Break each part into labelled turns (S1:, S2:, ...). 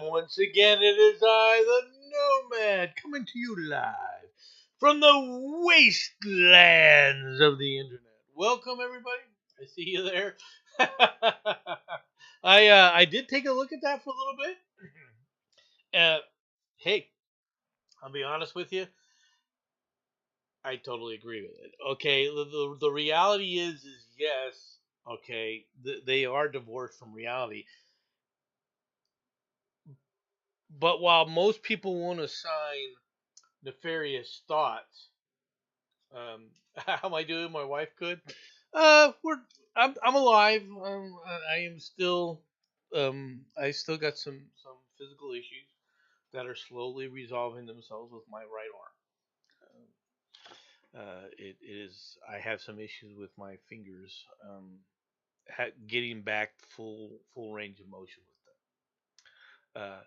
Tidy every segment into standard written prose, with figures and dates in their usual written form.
S1: once again. It is I, the Nomad, coming to you live from the wastelands of the internet. Welcome, everybody. I see you there. I did take a look at that for a little bit. Hey, I'll be honest with you. I totally agree with it. Okay, the reality is yes. Okay, they are divorced from reality. But while most people want to sign nefarious thoughts, how am I doing? My wife good. We're I'm alive. I am still. I still got some physical issues that are slowly resolving themselves with my right arm. It is. I have some issues with my fingers. Getting back full range of motion with them.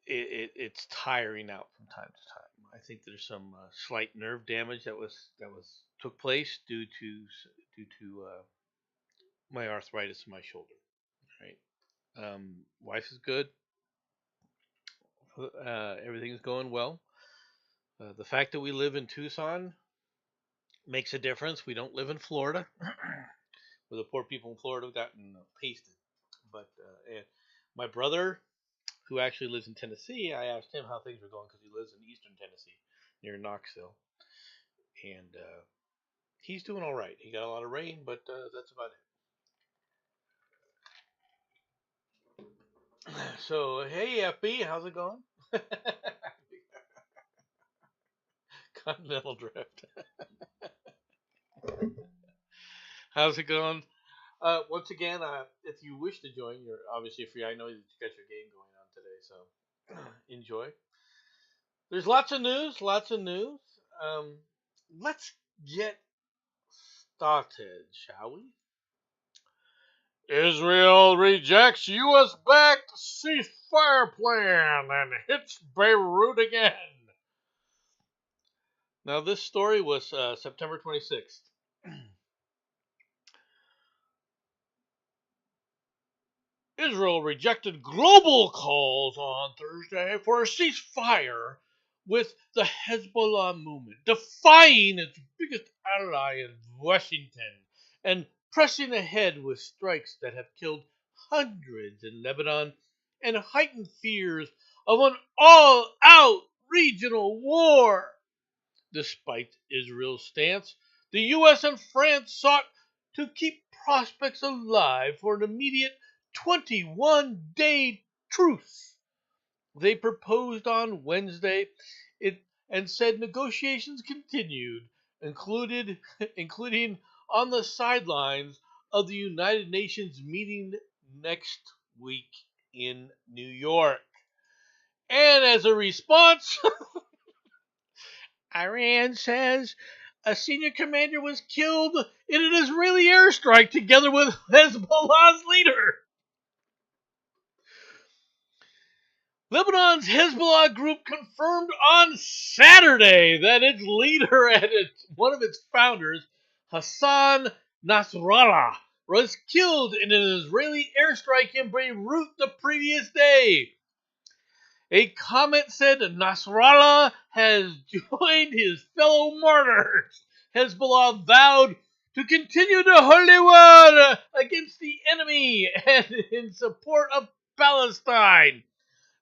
S1: It's tiring out from time to time. I think there's some slight nerve damage that was took place due to my arthritis in my shoulder. Right. Wife is good. Everything's going well. The fact that we live in Tucson makes a difference. We don't live in Florida, where the poor people in Florida have gotten pasted. But my brother, who actually lives in Tennessee, I asked him how things were going because he lives in eastern Tennessee near Knoxville. And he's doing all right. He got a lot of rain, but that's about it. So, hey, FB, how's it going? Continental Drift. How's it going? Once again, if you wish to join, you're obviously free. I know that you got your game going on today, so enjoy. There's lots of news, lots of news. Let's get started, shall we? Israel rejects U.S.-backed ceasefire plan and hits Beirut again. Now, this story was September 26th. Israel rejected global calls on Thursday for a ceasefire with the Hezbollah movement, defying its biggest ally in Washington and pressing ahead with strikes that have killed hundreds in Lebanon and heightened fears of an all-out regional war. Despite Israel's stance, the U.S. and France sought to keep prospects alive for an immediate 21-day truce. They proposed on Wednesday and said negotiations continued, including on the sidelines of the United Nations meeting next week in New York. And as a response, Iran says a senior commander was killed in an Israeli airstrike together with Hezbollah's leader. Lebanon's Hezbollah group confirmed on Saturday that its leader and one of its founders, Hassan Nasrallah, was killed in an Israeli airstrike in Beirut the previous day. A comment said Nasrallah has joined his fellow martyrs. Hezbollah vowed to continue the holy war against the enemy and in support of Palestine.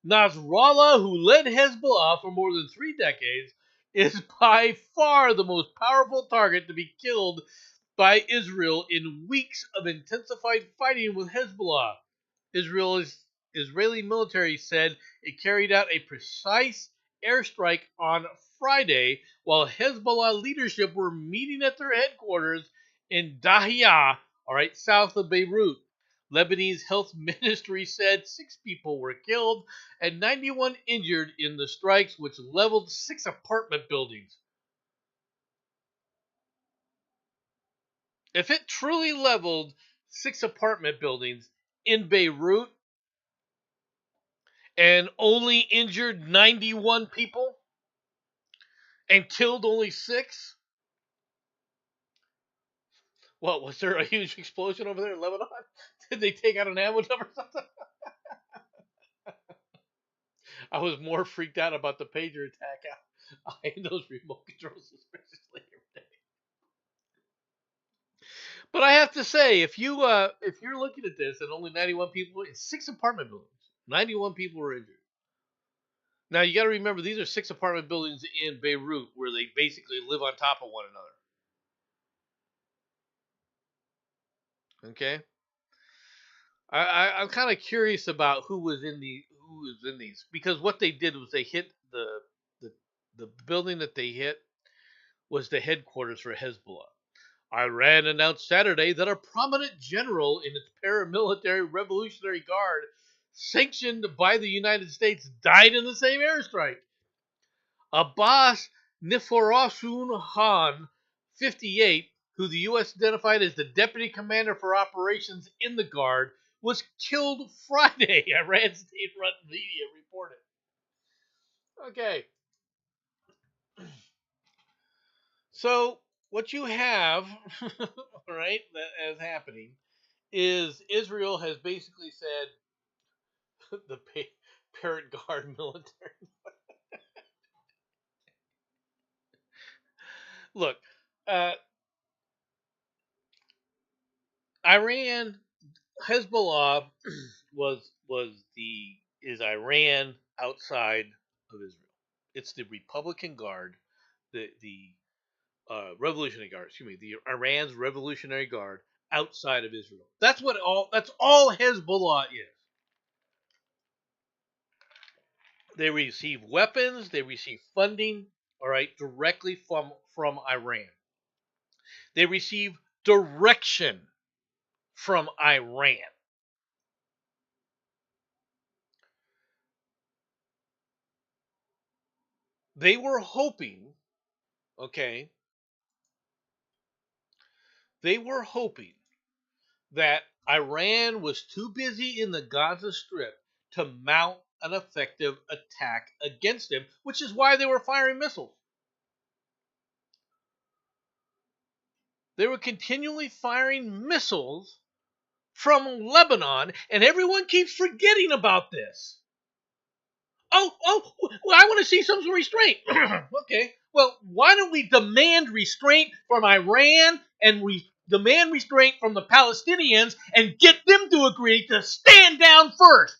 S1: Nasrallah, who led Hezbollah for more than 3 decades, is by far the most powerful target to be killed by Israel in weeks of intensified fighting with Hezbollah. Israeli military said it carried out a precise airstrike on Friday while Hezbollah leadership were meeting at their headquarters in Dahiyah, south of Beirut. Lebanese health ministry said 6 people were killed and 91 injured in the strikes, which leveled 6 apartment buildings. If it truly leveled 6 apartment buildings in Beirut and only injured 91 people and killed only 6, what, was there a huge explosion over there in Lebanon? Did they take out an ammo dump or something? I was more freaked out about the pager attack in those remote controls, especially every day. But I have to say, if you're looking at this and only 91 people, it's 6 apartment buildings, 91 people were injured. Now you got to remember these are 6 apartment buildings in Beirut where they basically live on top of one another. Okay, I'm kind of curious about who was in these because what they did was they hit the the building that they hit was the headquarters for Hezbollah. Iran announced Saturday that a prominent general in its paramilitary Revolutionary Guard, sanctioned by the United States, died in the same airstrike. Abbas Niforosun Khan, 58, who the U.S. identified as the deputy commander for operations in the Guard, was killed Friday, Iran state-run media reported. Okay, so what you have, right, that is happening is Israel has basically said the parent guard military. Look, uh, Iran Hezbollah was the is Iran outside of Israel. It's the Republican Guard, the Revolutionary Guard. Excuse me, the Iran's Revolutionary Guard outside of Israel. That's all Hezbollah is. They receive weapons, they receive funding, all right, directly from Iran. They receive direction from Iran. They were hoping, okay, they were hoping that Iran was too busy in the Gaza Strip to mount an effective attack against them, which is why they were firing missiles. They were continually firing missiles from Lebanon, and everyone keeps forgetting about this. Well, I want to see some restraint. Okay, well, why don't we demand restraint from Iran and demand restraint from the Palestinians and get them to agree to stand down first?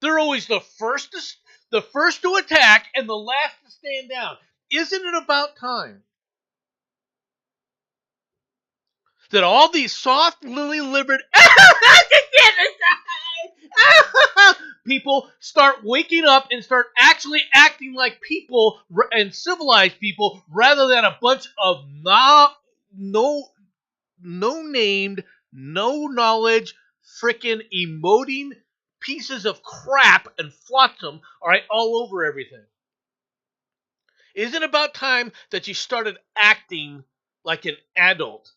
S1: They're always the first to attack and the last to stand down. Isn't it about time that all these soft, lily-livered people start waking up and start actually acting like people and civilized people rather than a bunch of no named, no knowledge, freaking emoting pieces of crap and flotsam, all right, all over everything. Isn't it about time that you started acting like an adult?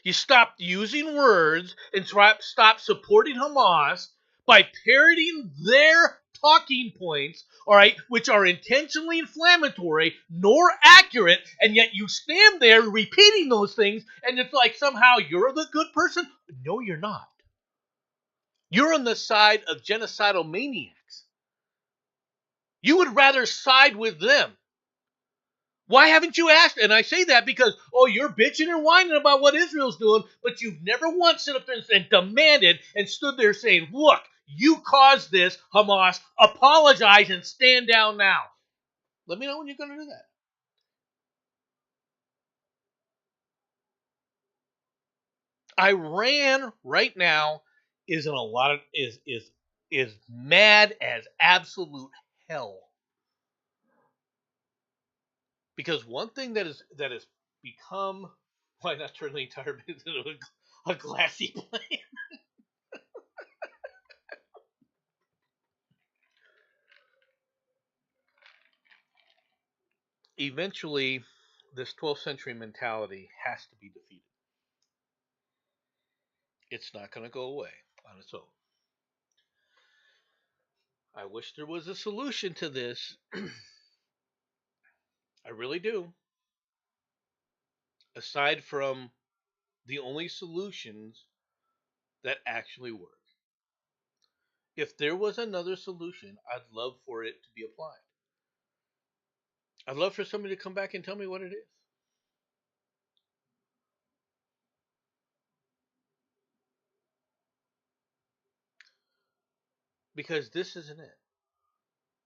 S1: You stopped using words and stop supporting Hamas by parroting their talking points, all right, which are intentionally inflammatory nor accurate, and yet you stand there repeating those things, and it's like somehow you're the good person. No, you're not. You're on the side of genocidal maniacs. You would rather side with them. Why haven't you asked? And I say that because, oh, you're bitching and whining about what Israel's doing, but you've never once stood up there and demanded and stood there saying, look, you caused this, Hamas, apologize and stand down now. Let me know when you're going to do that. Iran right now is in a lot of is mad as absolute hell. Because one thing that has become, why not turn the entire business into a glassy plane? Eventually, this 12th century mentality has to be defeated. It's not going to go away on its own. I wish there was a solution to this. I really do. Aside from the only solutions that actually work. If there was another solution, I'd love for it to be applied. I'd love for somebody to come back and tell me what it is. Because this isn't it.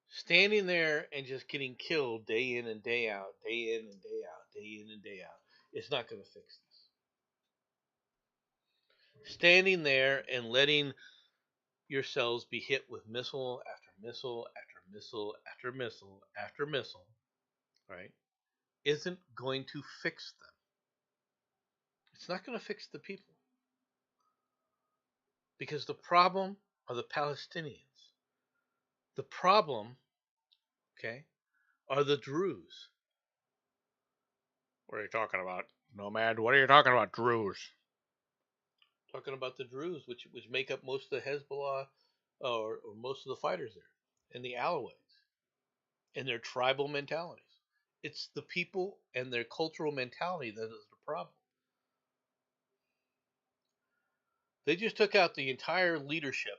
S1: Standing there and just getting killed day in and day out, day in and day out, day in and day out, it's not going to fix this. Standing there and letting yourselves be hit with missile after missile after missile after missile after missile, right, isn't going to fix them. It's not going to fix the people. Because the problem are the Palestinians. The problem, okay, are the Druze. What are you talking about, Nomad? What are you talking about, Druze? Talking about the Druze, which make up most of the Hezbollah, or most of the fighters there, and the Alawites, and their tribal mentalities. It's the people and their cultural mentality that is the problem. They just took out the entire leadership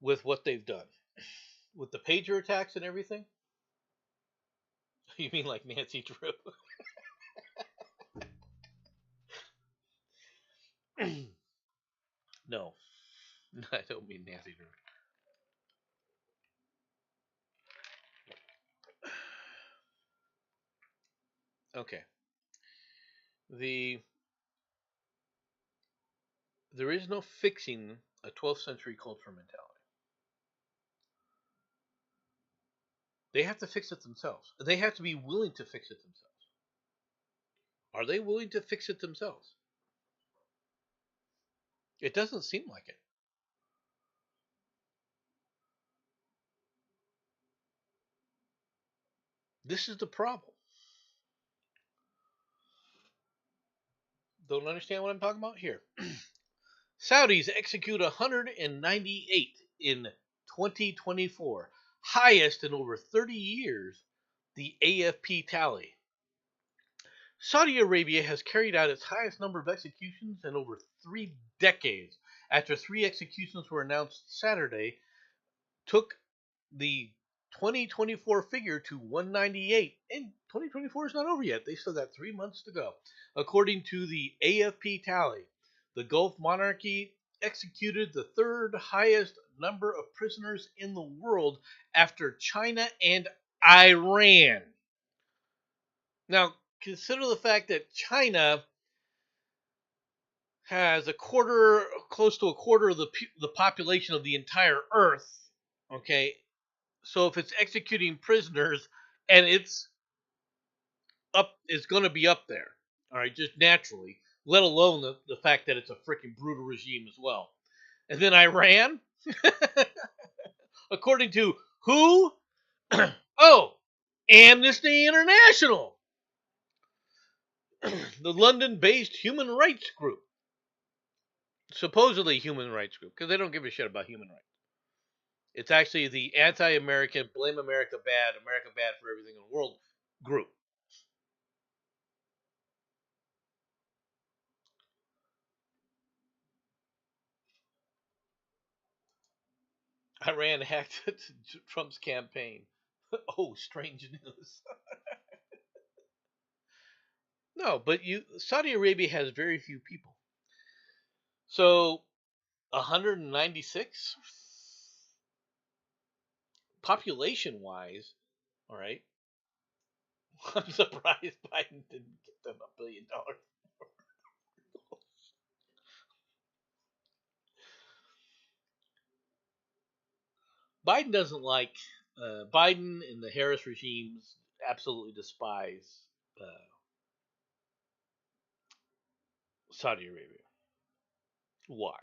S1: with what they've done. With the pager attacks and everything. You mean like Nancy Drew? No, I don't mean Nancy Drew. Okay. The There is no fixing a 12th century culture mentality. They have to fix it themselves. They have to be willing to fix it themselves. Are they willing to fix it themselves? It doesn't seem like it. This is the problem. Don't understand what I'm talking about here. Saudis execute 198 in 2024, highest in over 30 years, the AFP tally. Saudi Arabia has carried out its highest number of executions in over 3 decades, after 3 executions were announced Saturday, took the 2024 figure to 198, and 2024 is not over yet. They still got 3 months to go. According to the AFP tally, the Gulf monarchy executed the third highest number of prisoners in the world after China and Iran. Now, consider the fact that China has close to a quarter of the population of the entire Earth. Okay, so if it's executing prisoners, and it's going to be up there, all right, just naturally. Let alone the fact that it's a freaking brutal regime as well. And then Iran, according to who? Oh, Amnesty International, the London-based human rights group, supposedly human rights group, because they don't give a shit about human rights. It's actually the anti-American, blame America bad for everything in the world group. Iran hacked Trump's campaign. Oh, strange news. No, but Saudi Arabia has very few people. So 196 population wise, all right. I'm surprised Biden didn't get them $1 billion. Biden doesn't like Biden and the Harris regimes absolutely despise Saudi Arabia. Why?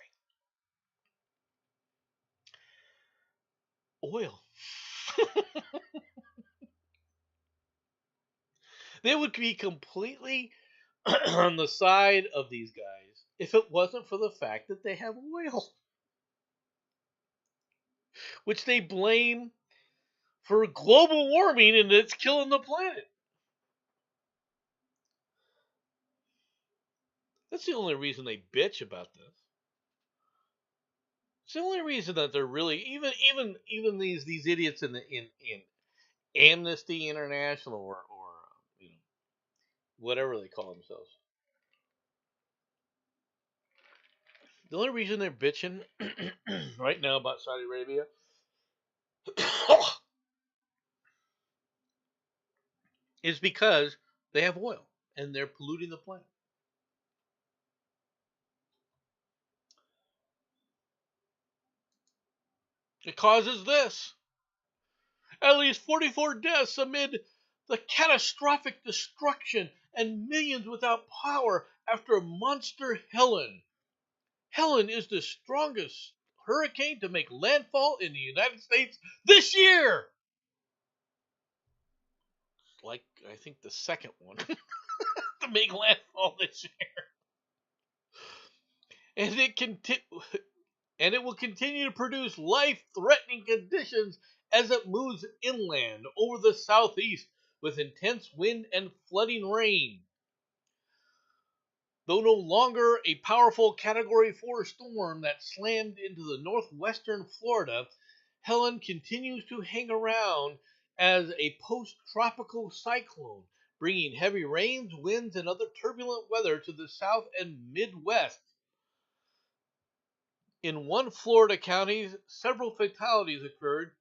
S1: Oil. They would be completely on the side of these guys if it wasn't for the fact that they have oil, which they blame for global warming and it's killing the planet. That's the only reason they bitch about this. It's the only reason that they're really even these idiots in Amnesty International or you know whatever they call themselves. The only reason they're bitching right now about Saudi Arabia is because they have oil and they're polluting the planet. It causes this. At least 44 deaths amid the catastrophic destruction and millions without power after Monster Helen. Helen is the strongest hurricane to make landfall in the United States this year. Like, I think the second one to make landfall this year. And it will continue to produce life-threatening conditions as it moves inland over the southeast with intense wind and flooding rain. Though no longer a powerful Category 4 storm that slammed into the northwestern Florida, Helen continues to hang around as a post-tropical cyclone, bringing heavy rains, winds, and other turbulent weather to the south and Midwest. In one Florida county, several fatalities occurred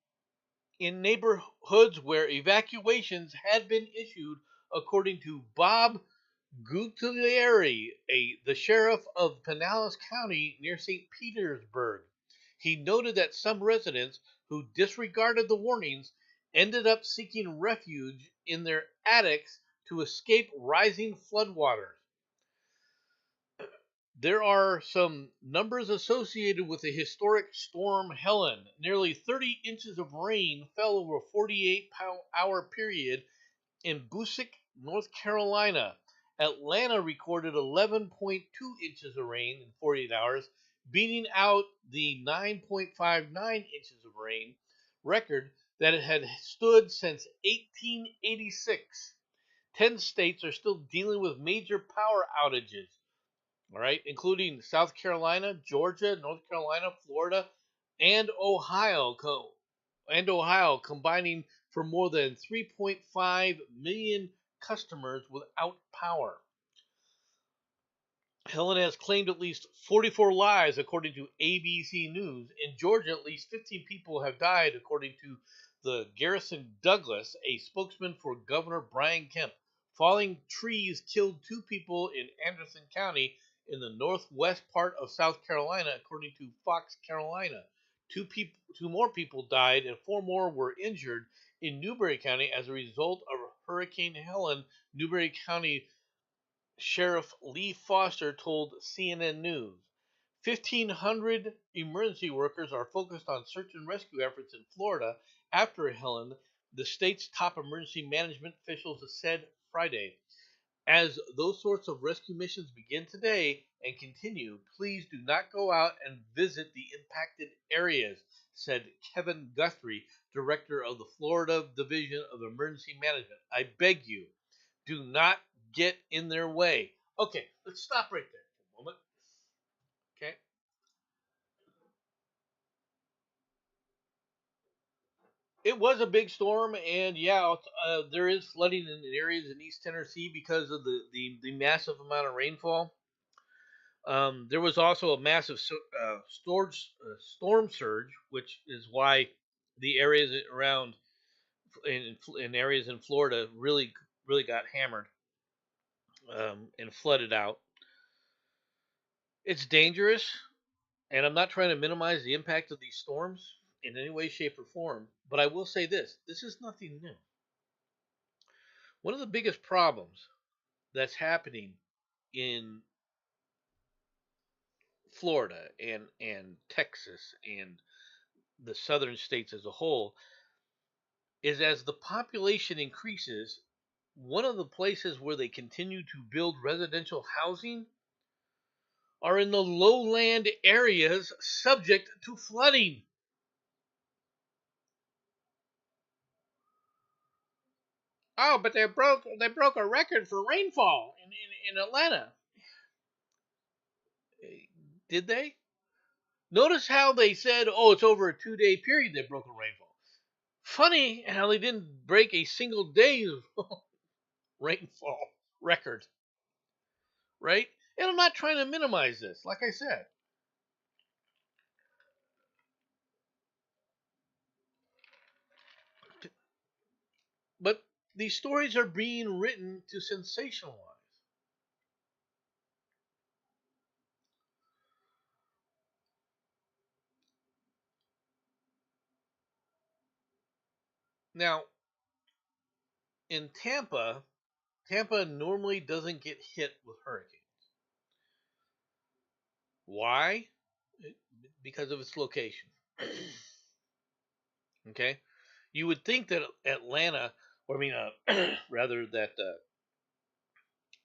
S1: in neighborhoods where evacuations had been issued, according to Bob Gutierrez, the sheriff of Pinellas County near St. Petersburg. He noted that some residents who disregarded the warnings ended up seeking refuge in their attics to escape rising floodwaters. There are some numbers associated with the historic storm Helen. Nearly 30 inches of rain fell over a 48-hour period in Busick, North Carolina. Atlanta recorded 11.2 inches of rain in 48 hours, beating out the 9.59 inches of rain record that it had stood since 1886. 10 states are still dealing with major power outages, all right, including South Carolina, Georgia, North Carolina, Florida, and Ohio combining for more than 3.5 million customers without power. Helen has claimed at least 44 lives, according to ABC News. In Georgia, at least 15 people have died, according to the Garrison Douglas, a spokesman for Governor Brian Kemp. Falling trees killed 2 people in Anderson County in the northwest part of South Carolina, according to Fox Carolina. 2 more people died and 4 more were injured in Newberry County as a result of Hurricane Helen. Newberry County Sheriff Lee Foster told CNN News. 1,500 emergency workers are focused on search and rescue efforts in Florida after Helen, the state's top emergency management officials said Friday. As those sorts of rescue missions begin today and continue, please do not go out and visit the impacted areas, said Kevin Guthrie, director of the Florida Division of Emergency Management. I beg you, do not get in their way. Okay, let's stop right there for a moment. Okay. It was a big storm, and yeah, there is flooding in areas in East Tennessee because of the massive amount of rainfall. There was also a massive storm surge, which is why the areas around in areas in Florida really got hammered and flooded out. It's dangerous, and I'm not trying to minimize the impact of these storms in any way, shape, or form. But I will say this is nothing new. One of the biggest problems that's happening in Florida and Texas and the southern states as a whole is as the population increases, one of the places where they continue to build residential housing are in the lowland areas subject to flooding. Oh, but they broke a record for rainfall in Atlanta. Did they? Notice how they said, oh, it's over a 2-day period they broke a rainfall. Funny how they didn't break a single day of rainfall record, right? And I'm not trying to minimize this, like I said. But these stories are being written to sensationalize. Now, in Tampa, Tampa normally doesn't get hit with hurricanes. Why? Because of its location. Okay? You would think that Atlanta, or I mean, rather that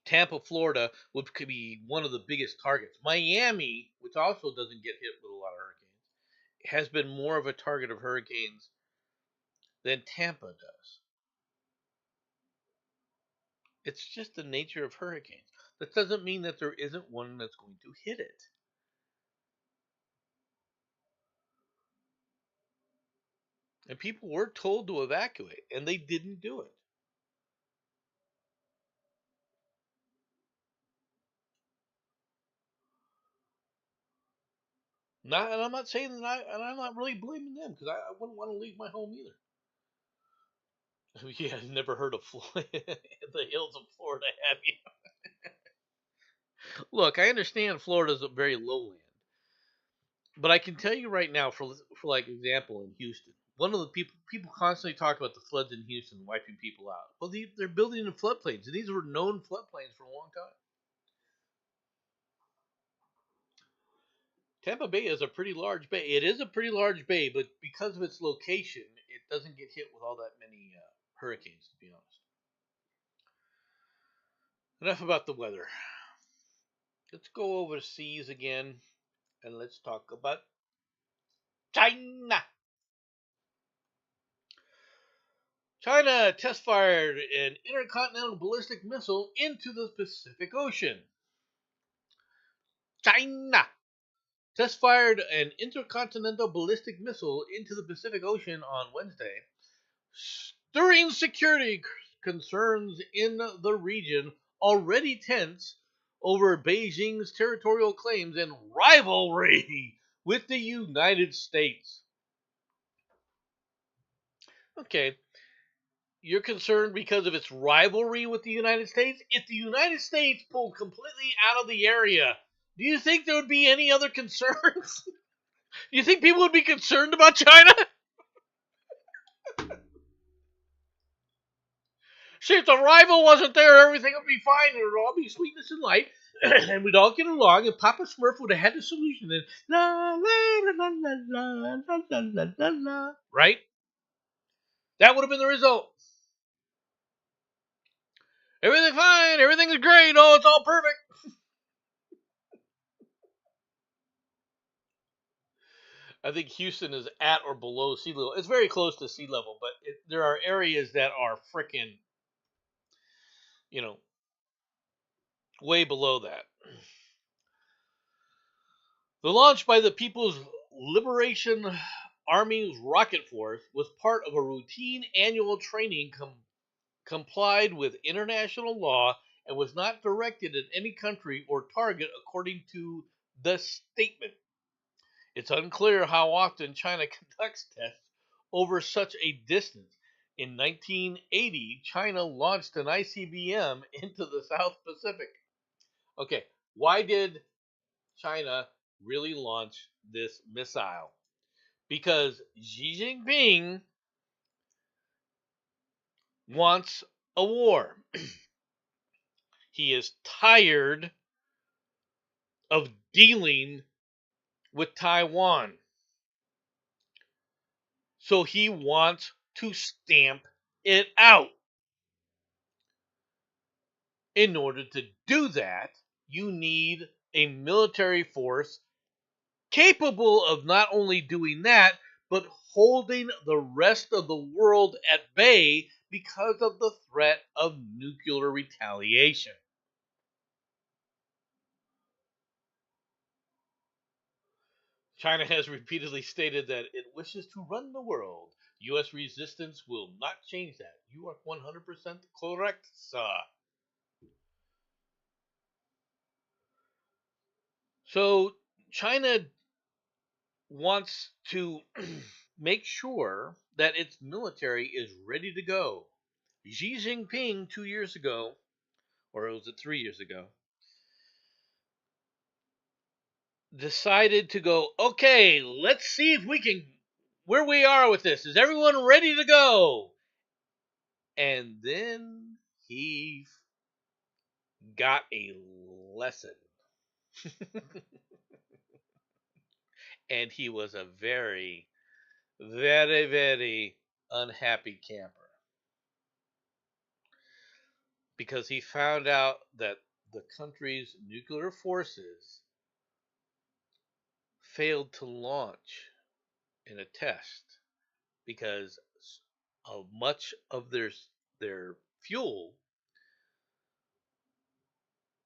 S1: Tampa, Florida, could be one of the biggest targets. Miami, which also doesn't get hit with a lot of hurricanes, has been more of a target of hurricanes than Tampa does. It's just the nature of hurricanes. That doesn't mean that there isn't one that's going to hit it. And people were told to evacuate, and they didn't do it. Not, and I'm not saying that and I'm not really blaming them because I wouldn't want to leave my home either. Yeah, I've never heard of the hills of Florida, have you? Look, I understand Florida's a very low land, but I can tell you right now, for like example, in Houston, one of the people constantly talk about the floods in Houston wiping people out. Well, they're building in floodplains, and these were known floodplains for a long time. Tampa Bay is a pretty large bay. It is a pretty large bay, but because of its location, it doesn't get hit with all that many hurricanes, to be honest. Enough about the weather. Let's go overseas again, and let's talk about China. China test fired an intercontinental ballistic missile into the Pacific Ocean. China test fired an intercontinental ballistic missile into the Pacific Ocean on Wednesday, stirring security concerns in the region already tense over Beijing's territorial claims and rivalry with the United States. Okay, you're concerned because of its rivalry with the United States? If the United States pulled completely out of the area, do you think there would be any other concerns? Do you think people would be concerned about China? See, if the rival wasn't there, everything would be fine. It would all be sweetness and light, and we'd all get along, and Papa Smurf would have had the solution. And la la la la la la la la la la. Right? That would have been the result. Everything's fine. Everything's great. Oh, it's all perfect. I think Houston is at or below sea level. It's very close to sea level, but there are areas that are freaking, you know, way below that. The launch by the People's Liberation Army's rocket force was part of a routine annual training complied with international law and was not directed at any country or target, according to the statement. It's unclear how often China conducts tests over such a distance. In 1980, China launched an ICBM into the South Pacific. Okay, why did China really launch this missile? Because Xi Jinping wants a war. He is tired of dealing with Taiwan. So he wants to stamp it out. In order to do that, you need a military force capable of not only doing that, but holding the rest of the world at bay because of the threat of nuclear retaliation. China has repeatedly stated that it wishes to run the world. U.S. resistance will not change that. You are 100% correct, sir. So, China wants to make sure that its military is ready to go. Xi Jinping 2 years ago, or was it 3 years ago, decided to go, okay, let's see if we can, where we are with this. Is everyone ready to go? And then he got a lesson. And he was a very, very, very unhappy camper because he found out that the country's nuclear forces failed to launch in a test because of much of their fuel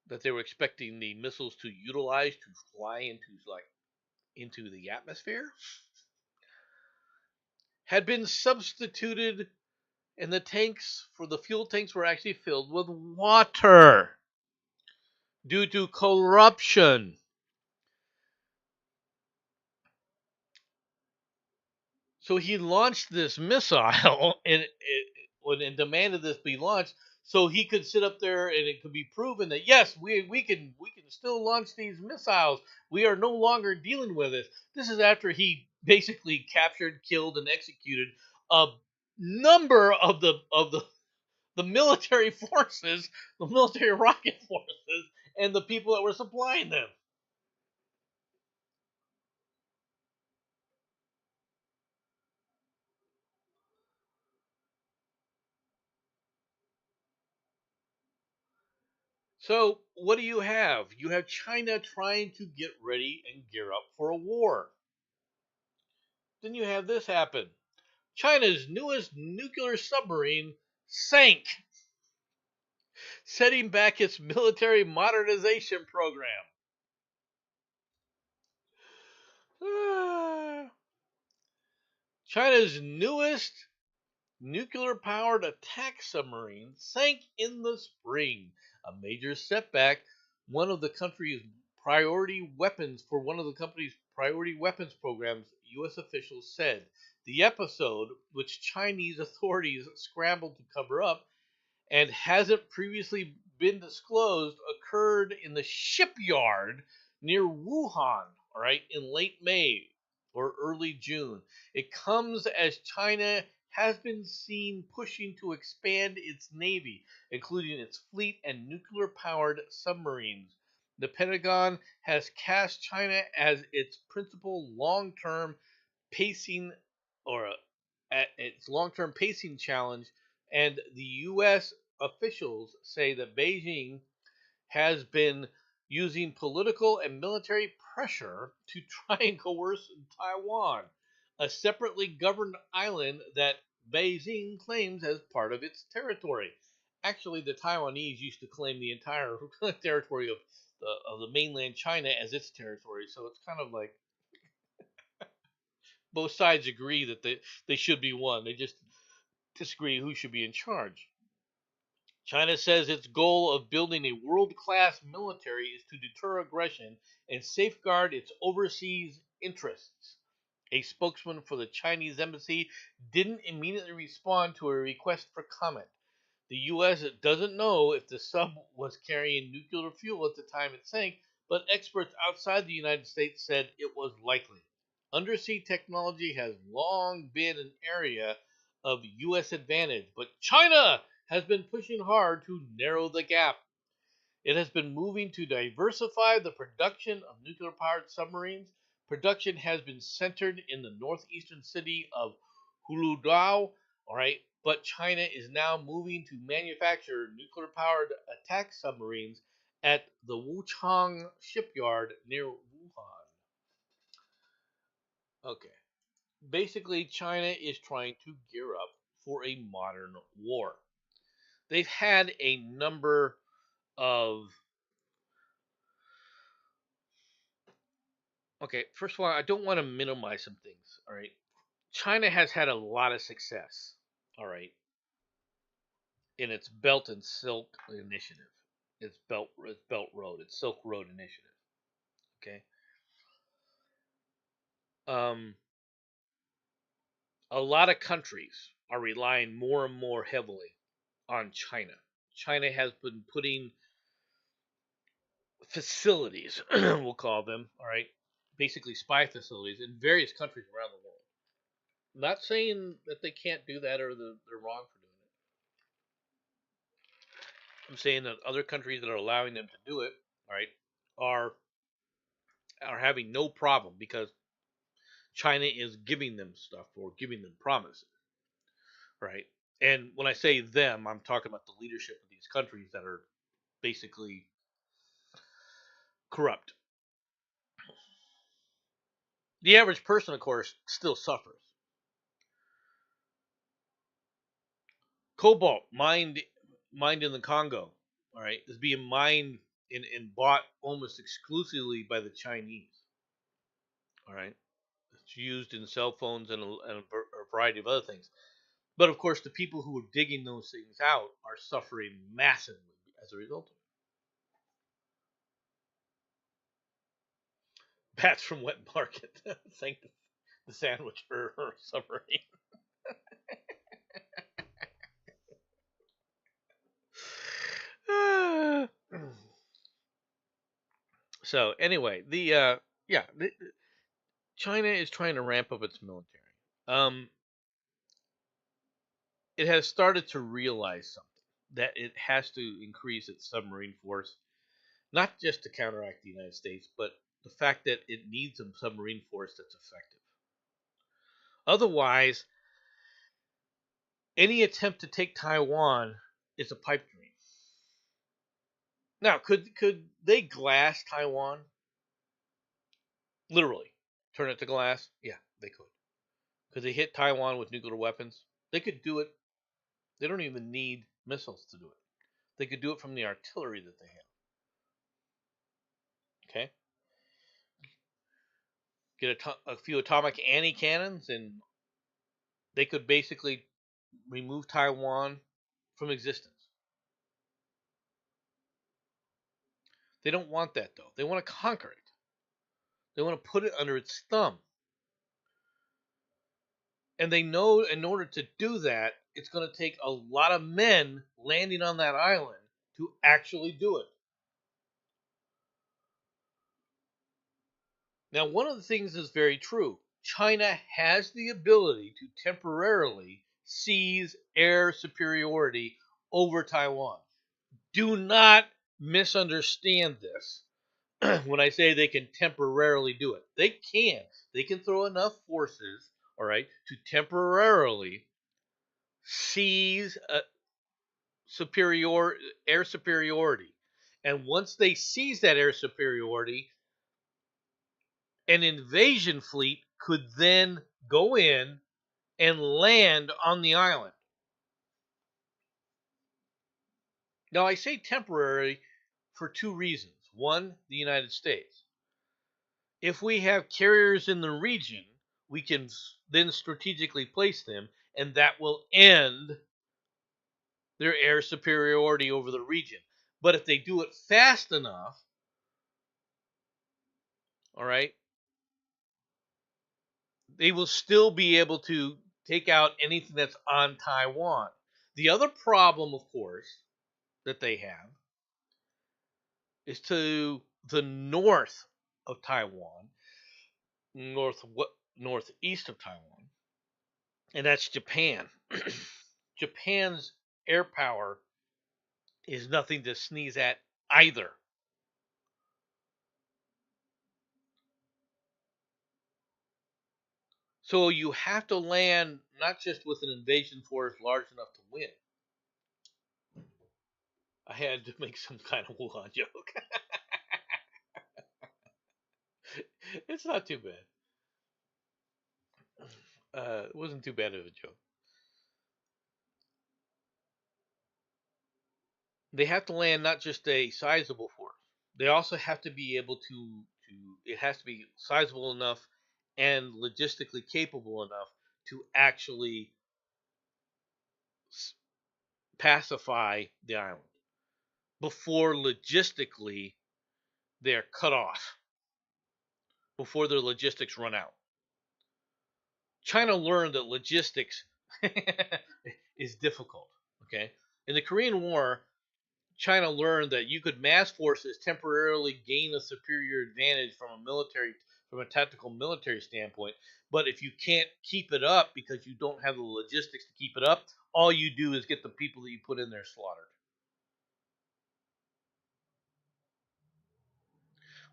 S1: that they were expecting the missiles to utilize to fly into the atmosphere had been substituted, and the fuel tanks were actually filled with water due to corruption. So he launched this missile and demanded this be launched so he could sit up there and it could be proven that yes, we can still launch these missiles. We are no longer dealing with it. This is after he basically captured, killed, and executed a number of the military forces, the military rocket forces, and the people that were supplying them. So, what do you have? You have China trying to get ready and gear up for a war. Then you have this happen. China's newest nuclear submarine sank, setting back its military modernization program. China's newest nuclear powered attack submarine sank in the spring, a major setback. One of the country's priority weapons programs, U.S. officials said. The episode, which Chinese authorities scrambled to cover up, and hasn't previously been disclosed, occurred in the shipyard near Wuhan, all right, in late May or early June. It comes as China has been seen pushing to expand its navy, including its fleet and nuclear powered submarines. The Pentagon has cast China as its principal long-term pacing or its long-term pacing challenge, and the U.S. officials say that Beijing has been using political and military pressure to try and coerce Taiwan, a separately governed island that Beijing claims as part of its territory. Actually, the Taiwanese used to claim the entire territory of the mainland China as its territory, so it's kind of like both sides agree that they should be one. They just disagree who should be in charge. China says its goal of building a world class military is to deter aggression and safeguard its overseas interests. A spokesman for the Chinese embassy didn't immediately respond to a request for comment. The U.S. doesn't know if the sub was carrying nuclear fuel at the time it sank, but experts outside the United States said it was likely. Undersea technology has long been an area of U.S. advantage, but China has been pushing hard to narrow the gap. It has been moving to diversify the production of nuclear powered submarines. Production has been centered in the northeastern city of Huludao, all right, but China is now moving to manufacture nuclear powered attack submarines at the Wuchang shipyard near Wuhan. Okay. Basically, China is trying to gear up for a modern war. They've had a number of Okay, first of all, I don't want to minimize some things. All right, China has had a lot of success. All right, in its Belt and Silk Initiative, its Belt Road, its Silk Road Initiative. Okay, um, a lot of countries are relying more and more heavily on China. China has been putting facilities, we'll call them, all right, basically spy facilities in various countries around the world. I'm not saying that they can't do that or they're wrong for doing it. I'm saying that other countries that are allowing them to do it, all right, are are having no problem because China is giving them stuff or giving them promises, right? And when I say them, I'm talking about the leadership of these countries that are basically corrupt. The average person, of course, still suffers. Cobalt mined in the Congo, all right, is being mined and bought almost exclusively by the Chinese. All right, it's used in cell phones and a variety of other things. But of course, the people who are digging those things out are suffering massively as a result of it. Bats from wet market. Thank the sandwich for suffering. So anyway, China is trying to ramp up its military. Um, it has started to realize something that it has to increase its submarine force, not just to counteract the United States, but the fact that it needs a submarine force that's effective. Otherwise, any attempt to take Taiwan is a pipe dream. Now, could they glass Taiwan? Literally, turn it to glass? Yeah, they could. Could they hit Taiwan with nuclear weapons? They could do it. They don't even need missiles to do it. They could do it from the artillery that they have. Okay, get a few atomic anti-cannons, and they could basically remove Taiwan from existence. They don't want that though. They want to conquer it. They want to put it under its thumb. And they know in order to do that, it's going to take a lot of men landing on that island to actually do it. Now, one of the things is very true. China has the ability to temporarily seize air superiority over Taiwan. Do not misunderstand this when I say they can temporarily do it. They can. They can throw enough forces, all right, to temporarily seize superior air superiority. And once they seize that air superiority, an invasion fleet could then go in and land on the island. Now, I say temporary for two reasons. One, the United States. If we have carriers in the region, we can then strategically place them, and that will end their air superiority over the region. But if they do it fast enough, all right, they will still be able to take out anything that's on Taiwan. The other problem, of course, that they have is to the north of Taiwan, north northeast of Taiwan, and that's Japan. Japan's air power is nothing to sneeze at either. So you have to land not just with an invasion force large enough to win. I had to make some kind of Wuhan joke. It's not too bad. It wasn't too bad of a joke. They have to land not just a sizable force. They also have to be able to it has to be sizable enough and logistically capable enough to actually pacify the island before logistically they're cut off, before their logistics run out. China learned that logistics is difficult. Okay, in the Korean War, China learned that you could mass forces temporarily gain a superior advantage from a tactical military standpoint, but if you can't keep it up because you don't have the logistics to keep it up, all you do is get the people that you put in there slaughtered.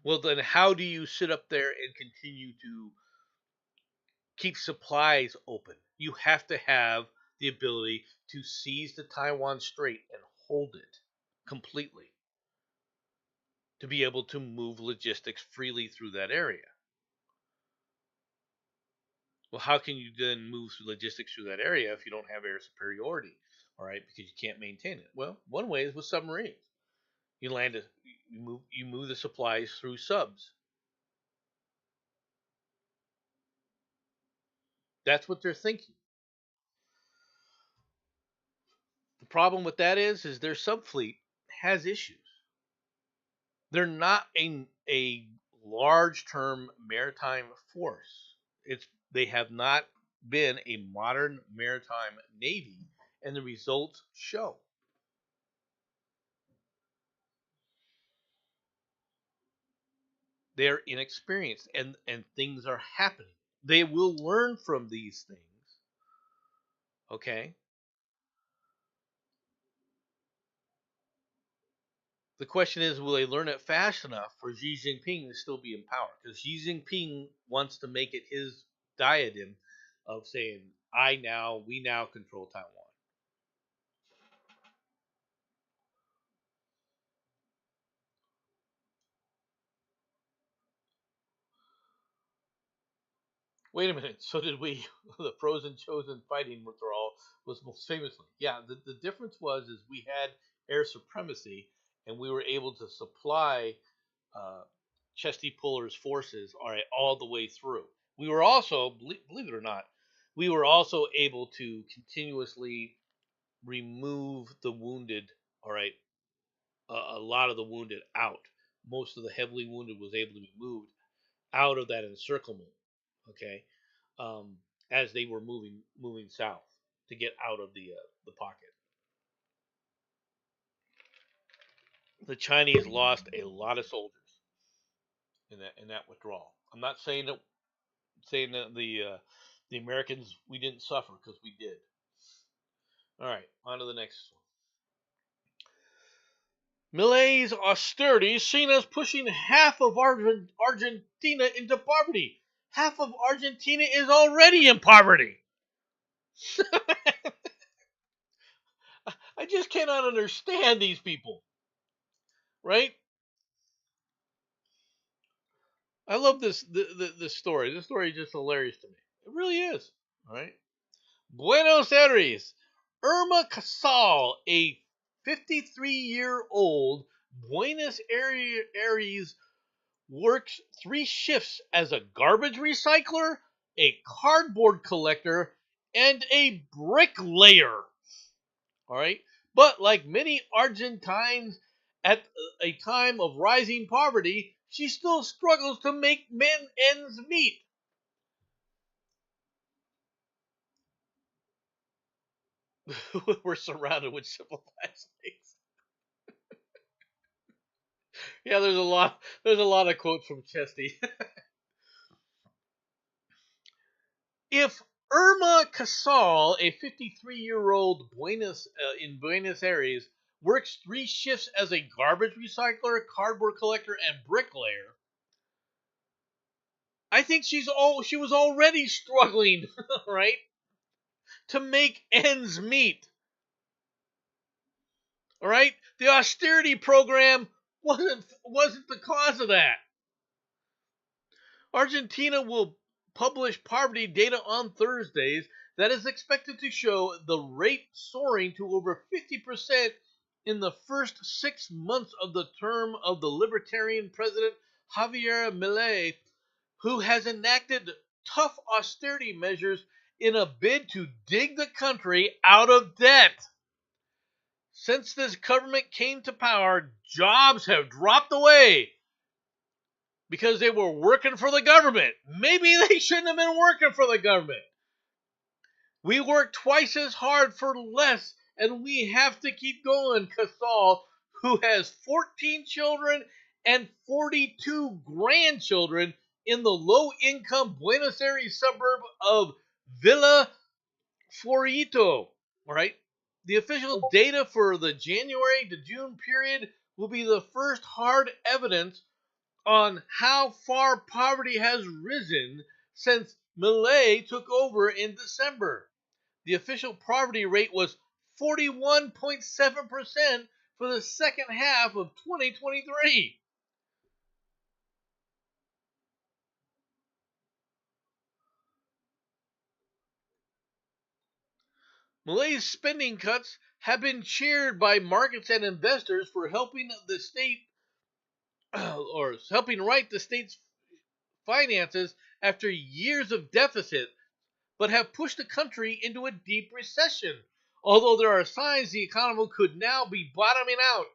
S1: Well, then how do you sit up there and continue to keep supplies open? You have to have the ability to seize the Taiwan Strait and hold it completely to be able to move logistics freely through that area. Well, how can you then move logistics through that area if you don't have air superiority? All right, because you can't maintain it. Well, one way is with submarines. You land it, you move the supplies through subs. That's what they're thinking. The problem with that is their subfleet has issues. They're not a large term maritime force. They have not been a modern maritime navy, and the results show. They're inexperienced, and things are happening. They will learn from these things. Okay. The question is, will they learn it fast enough for Xi Jinping to still be in power? Because Xi Jinping wants to make it his diadem of saying, we now control Taiwan. Wait a minute. So did we? The frozen chosen fighting withdrawal was most famously. Yeah. The difference was we had air supremacy, and we were able to supply uh, Chesty Puller's forces all the way through. We were also, believe it or not, we were also able to continuously remove the wounded. All right, a lot of the wounded out. Most of the heavily wounded was able to be moved out of that encirclement. Okay, um, as they were moving south to get out of the pocket. The Chinese lost a lot of soldiers in that withdrawal. I'm not saying that the Americans we didn't suffer because we did. All right, on to the next one. Milei's austerity seen as pushing half of Argentina into poverty. Half of Argentina is already in poverty. I just cannot understand these people, right? I love this story. This story is just hilarious to me. It really is. All right. Buenos Aires. Irma Casal, a 53-year-old Buenos Aires works 3 shifts as a garbage recycler, a cardboard collector, and a bricklayer. All right. But like many Argentines at a time of rising poverty, she still struggles to make ends meet. We're surrounded with civilized things. Yeah, there's a lot of quotes from Chesty. If Irma Casal, a 53-year-old in Buenos Aires, works 3 shifts as a garbage recycler, cardboard collector, and bricklayer, I think she was already struggling, right, to make ends meet. All right, the austerity program wasn't the cause of that. Argentina will publish poverty data on Thursdays that is expected to show the rate soaring to over 50% in the first 6 months of the term of the Libertarian President Javier Milei, who has enacted tough austerity measures in a bid to dig the country out of debt. Since this government came to power, jobs have dropped away because they were working for the government. Maybe they shouldn't have been working for the government. We work twice as hard for less, and we have to keep going. Casal, who has 14 children and 42 grandchildren in the low-income Buenos Aires suburb of Villa Fiorito. All right. The official data for the January to June period will be the first hard evidence on how far poverty has risen since Milei took over in December. The official poverty rate was 41.7% for the second half of 2023. Malay's spending cuts have been cheered by markets and investors for helping the state or helping right the state's finances after years of deficit, but have pushed the country into a deep recession. Although there are signs the economy could now be bottoming out,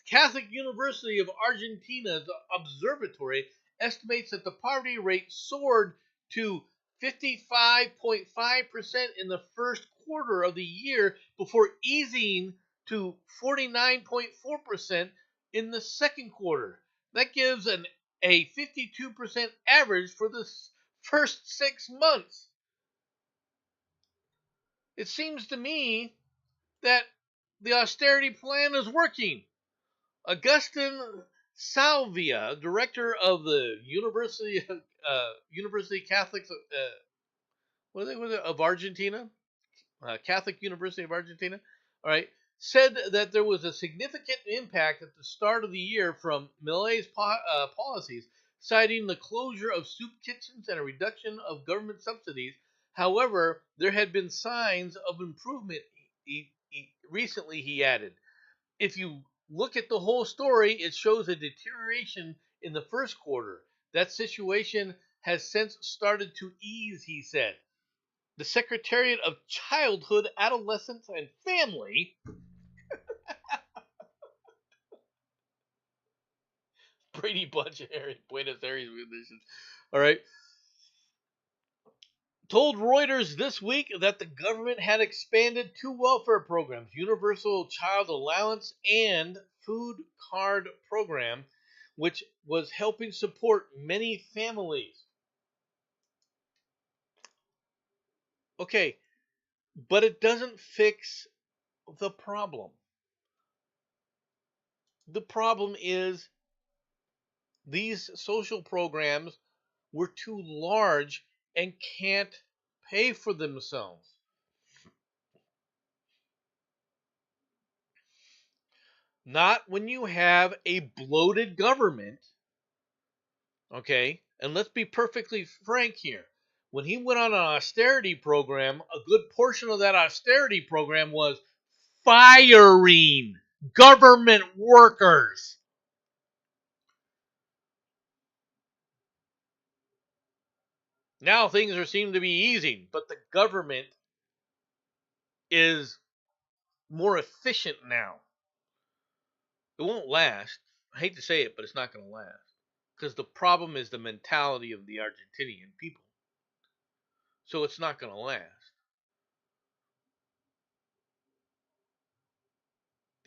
S1: Catholic University of Argentina's observatory estimates that the poverty rate soared to 55.5% in the first quarter of the year before easing to 49.4% in the second quarter. That gives a 52% average for the first 6 months. It seems to me that the austerity plan is working. Augustin Salvia, director of the University Catholic of Argentina, Catholic University of Argentina, all right, said that there was a significant impact at the start of the year from Milei's policies, citing the closure of soup kitchens and a reduction of government subsidies. However, there had been signs of improvement recently, he added. If you look at the whole story, it shows a deterioration in the first quarter. That situation has since started to ease, he said. The Secretariat of Childhood, Adolescence, and Family, Brady Bunch of Buenos Aires musicians, all right, told Reuters this week that the government had expanded two welfare programs, Universal Child Allowance and Food Card Program, which was helping support many families. Okay, but it doesn't fix the problem. The problem is these social programs were too large and can't pay for themselves. Not when you have a bloated government, okay? And let's be perfectly frank here. When he went on an austerity program, a good portion of that austerity program was firing government workers. Now things are seem to be easing, but the government is more efficient now. It won't last. I hate to say it, but it's not going to last. Because the problem is the mentality of the Argentinian people. So it's not going to last.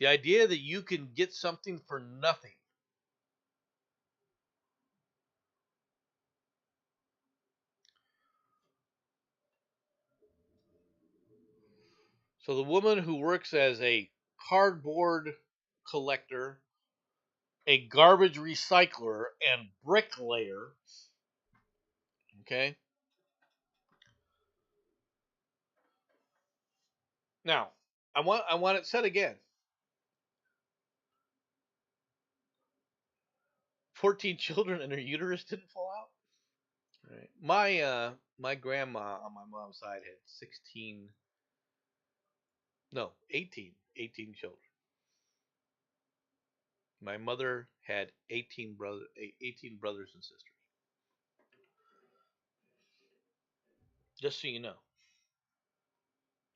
S1: The idea that you can get something for nothing. So the woman who works as a cardboard collector, a garbage recycler, and bricklayer, okay? Now, I want it said again. 14 children and her uterus didn't fall out. Right. My grandma on my mom's side had 16, no, 18 children. My mother had 18 brothers and sisters. Just so you know,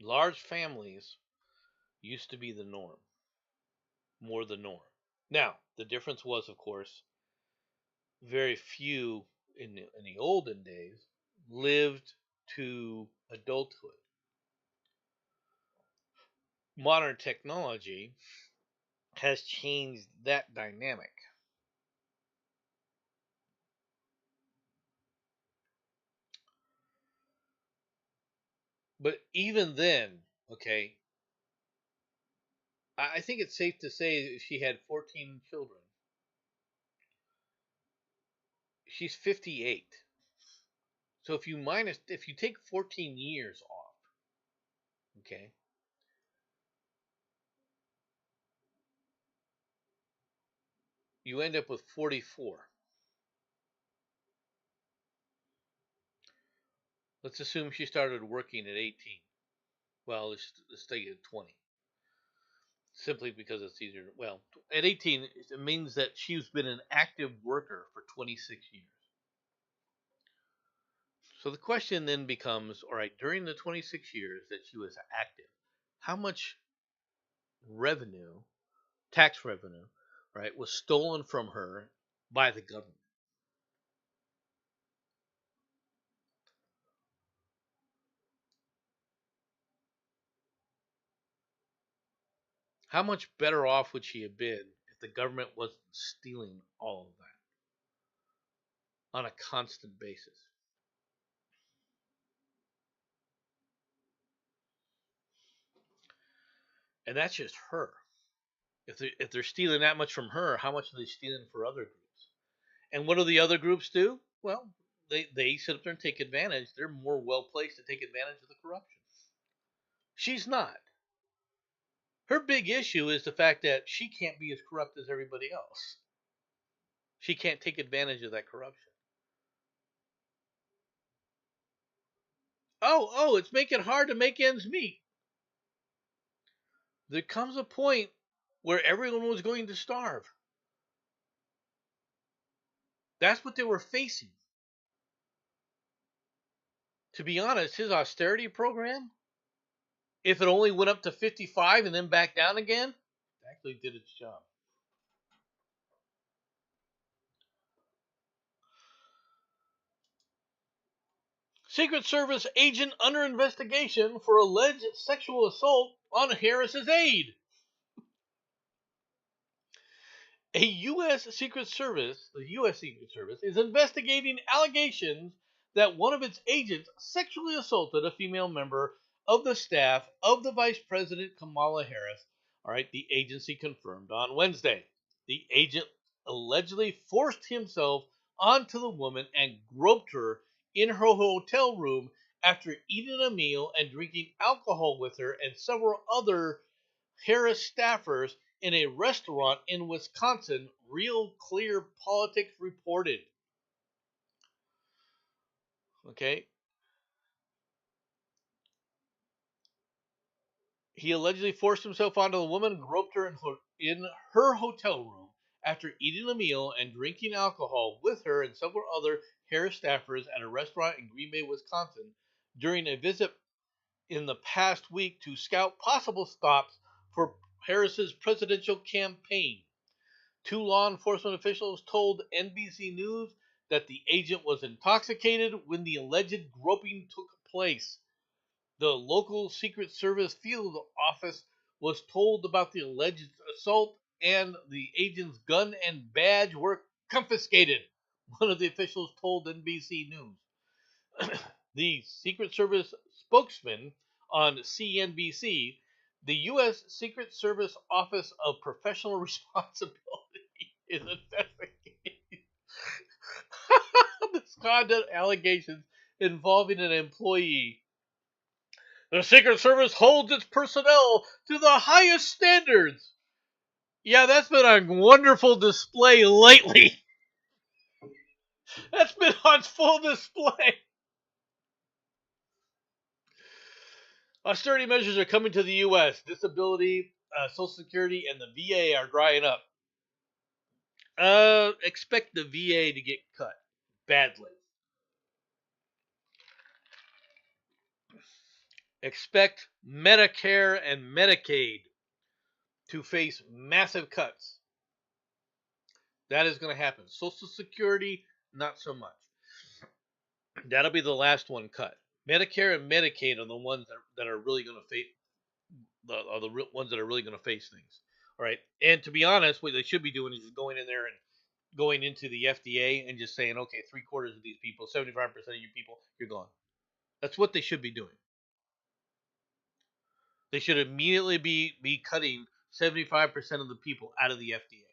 S1: large families used to be the norm, more the norm. Now, the difference was, of course, very few in the olden days lived to adulthood. Modern technology has changed that dynamic. But even then, okay, I think it's safe to say she had 14 children. She's 58. So if you take 14 years off, okay, you end up with 44. Let's assume she started working at 18. Well, let's take it at 20. Simply because it's easier. Well, at 18, it means that she's been an active worker for 26 years. So the question then becomes, all right, during the 26 years that she was active, how much revenue, tax revenue, right, was stolen from her by the government? How much better off would she have been if the government wasn't stealing all of that on a constant basis? And that's just her. If they're stealing that much from her, how much are they stealing for other groups? And what do the other groups do? Well, they sit up there and take advantage. They're more well placed to take advantage of the corruption. She's not. Her big issue is the fact that she can't be as corrupt as everybody else. She can't take advantage of that corruption. Oh, it's making it hard to make ends meet. There comes a point where everyone was going to starve. That's what they were facing. To be honest, his austerity program, if it only went up to 55 and then back down again, it actually did its job. Secret Service agent under investigation for alleged sexual assault on Harris's aide. A U.S. Secret Service, is investigating allegations that one of its agents sexually assaulted a female member of the staff of the Vice President Kamala Harris. All right, the agency confirmed on Wednesday. The agent allegedly forced himself onto the woman and groped her in her hotel room after eating a meal and drinking alcohol with her and several other Harris staffers in a restaurant in Wisconsin, Real Clear Politics reported. Okay. He allegedly forced himself onto the woman and groped her in her hotel room after eating a meal and drinking alcohol with her and several other Harris staffers at a restaurant in Green Bay, Wisconsin, during a visit in the past week to scout possible stops for Harris's presidential campaign. Two law enforcement officials told NBC News that the agent was intoxicated when the alleged groping took place. The local Secret Service field office was told about the alleged assault, and the agent's gun and badge were confiscated, one of the officials told NBC News. The Secret Service spokesman on CNBC, the U.S. Secret Service Office of Professional Responsibility is investigating misconduct allegations involving an employee. The Secret Service holds its personnel to the highest standards. Yeah, that's been on wonderful display lately. That's been on full display. Austerity measures are coming to the U.S. Disability, Social Security, and the VA are drying up. Expect the VA to get cut badly. Expect Medicare and Medicaid to face massive cuts. That is going to happen. Social Security, not so much. That'll be the last one cut. Medicare and Medicaid are the ones that are really going to face the ones that are really going to face things. All right. And to be honest, what they should be doing is just going in there and going into the FDA and just saying, okay, 3/4 of these people, 75% of you people, you're gone. That's what they should be doing. They should immediately be cutting 75% of the people out of the FDA.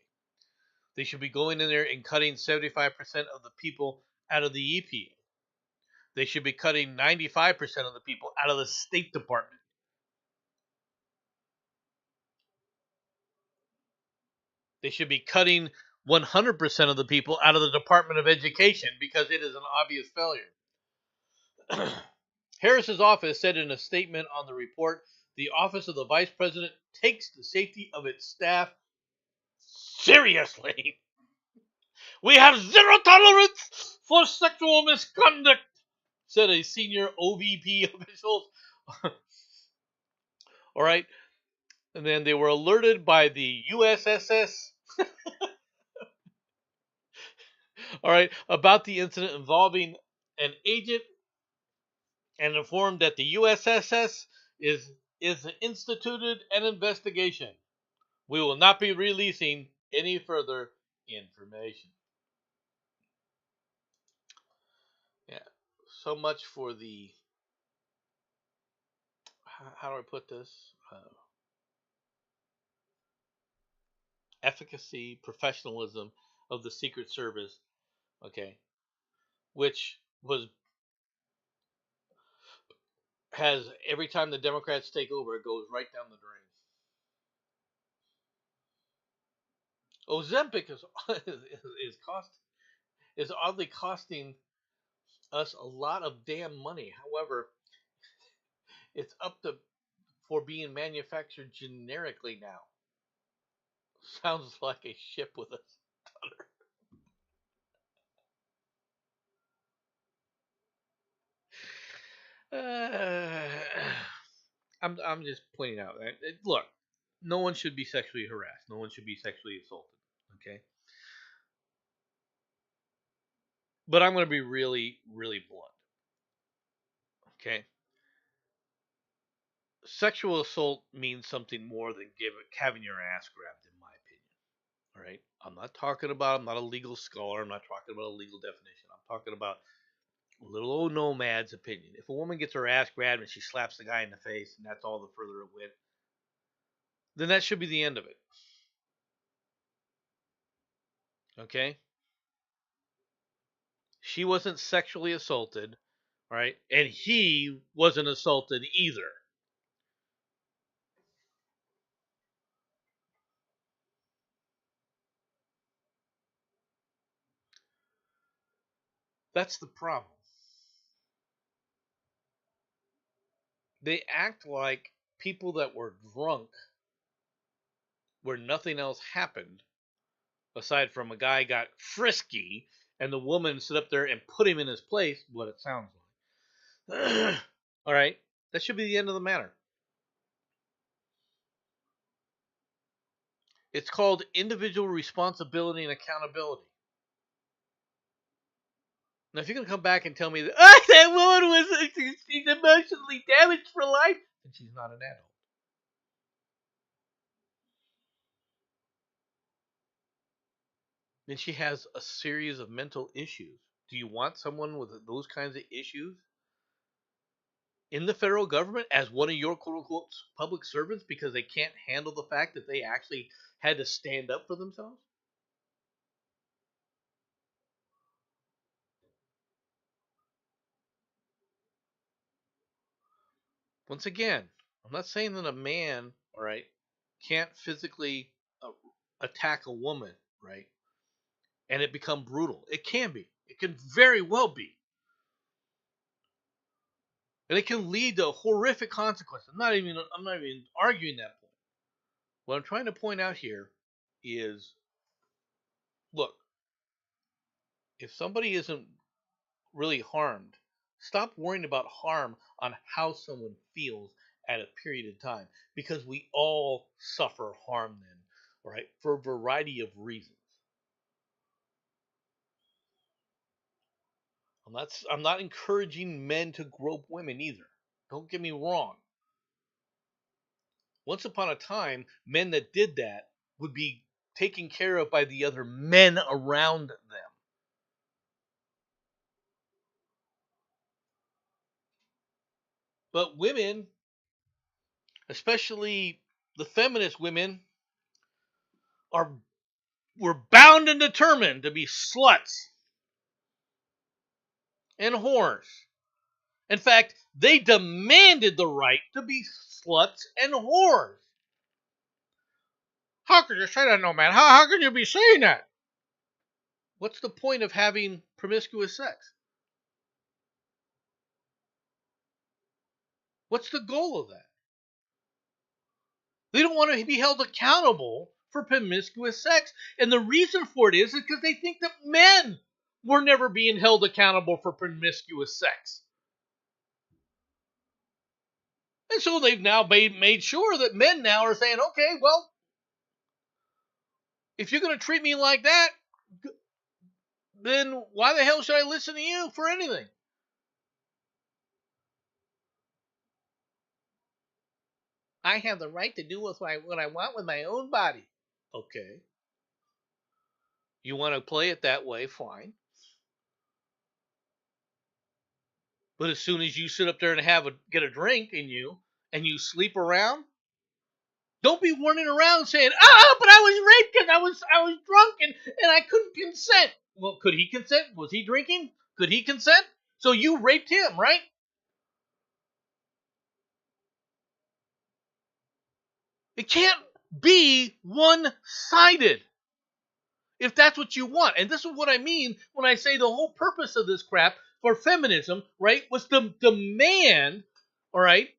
S1: They should be going in there and cutting 75% of the people out of the EPA. They should be cutting 95% of the people out of the State Department. They should be cutting 100% of the people out of the Department of Education because it is an obvious failure. Harris's office said in a statement on the report, the Office of the Vice President takes the safety of its staff seriously. We have zero tolerance for sexual misconduct, said a senior OVP official. All right. And then they were alerted by the USSS. All right. About the incident involving an agent and informed that the USSS is instituted an investigation. We will not be releasing any further information. Yeah. So much for the, how do I put this? Efficacy, professionalism of the Secret Service, okay, which has every time the Democrats take over, it goes right down the drain. Ozempic is oddly costing us a lot of damn money. However, it's up to for being manufactured generically now. Sounds like a ship with a stutter. I'm just pointing out. Look, no one should be sexually harassed. No one should be sexually assaulted. Okay, but I'm going to be really, really blunt. Okay, sexual assault means something more than having your ass grabbed, in my opinion. All right, I'm not a legal scholar. I'm not talking about a legal definition. I'm talking about little old nomad's opinion. If a woman gets her ass grabbed and she slaps the guy in the face, and that's all the further it went, then that should be the end of it. Okay, she wasn't sexually assaulted, right? And he wasn't assaulted either. That's the problem. They act like people that were drunk where nothing else happened aside from a guy got frisky and the woman stood up there and put him in his place, what it sounds like. All right, that should be the end of the matter. It's called individual responsibility and accountability. Now, if you're going to come back and tell me that that woman was she's emotionally damaged for life, then she's not an adult. Then she has a series of mental issues. Do you want someone with those kinds of issues in the federal government as one of your quote unquote public servants because they can't handle the fact that they actually had to stand up for themselves? Once again, I'm not saying that a man, all right, can't physically uh, attack a woman, right, and it become brutal. It can be. It can very well be. And it can lead to horrific consequences. I'm not even arguing that point. What I'm trying to point out here is Look, if somebody isn't really harmed, stop worrying about harm on how someone feels at a period of time, because we all suffer harm then, right? For a variety of reasons. I'm not encouraging men to grope women either. Don't get me wrong. Once upon a time, men that did that would be taken care of by the other men around them. But women, especially the feminist women, are were bound and determined to be sluts and whores. In fact, they demanded the right to be sluts and whores. How could you say that, no man? How can you be saying that? What's the point of having promiscuous sex? What's the goal of that? They don't want to be held accountable for promiscuous sex. And the reason for it is because they think that men were never being held accountable for promiscuous sex. And so they've now made sure that men now are saying, okay, well, if you're going to treat me like that, then why the hell should I listen to you for anything? I have the right to do what I want with my own body. Okay. You want to play it that way, fine. But as soon as you sit up there and get a drink in you and you sleep around, don't be running around saying, but I was raped because I was drunk and I couldn't consent. Well, could he consent? Was he drinking? Could he consent? So you raped him, right? It can't be one-sided if that's what you want. And this is what I mean when I say the whole purpose of this crap for feminism, right, was to demand, all right,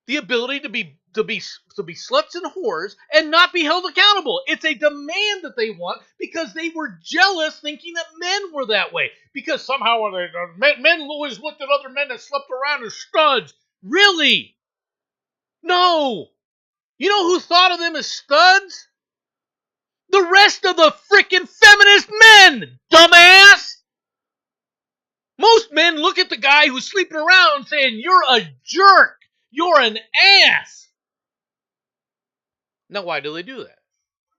S1: the ability to be sluts and whores and not be held accountable. It's a demand that they want because they were jealous, thinking that men were that way. Because somehow men always looked at other men that slept around as studs. Really? No. You know who thought of them as studs? The rest of the freaking feminist men, dumbass! Most men look at the guy who's sleeping around saying, you're a jerk. You're an ass. Now, why do they do that?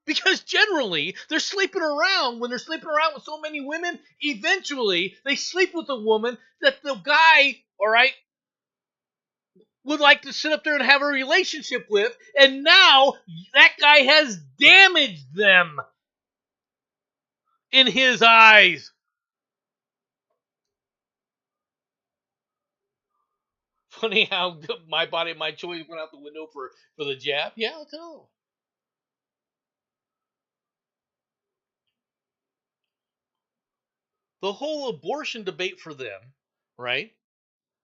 S1: Because generally, they're sleeping around. When they're sleeping around with so many women, eventually they sleep with a woman that the guy, all right, would like to sit up there and have a relationship with. And now that guy has damaged them in his eyes. Funny how my body, my choice went out the window for the jab. Yeah, I know. The whole abortion debate for them, right,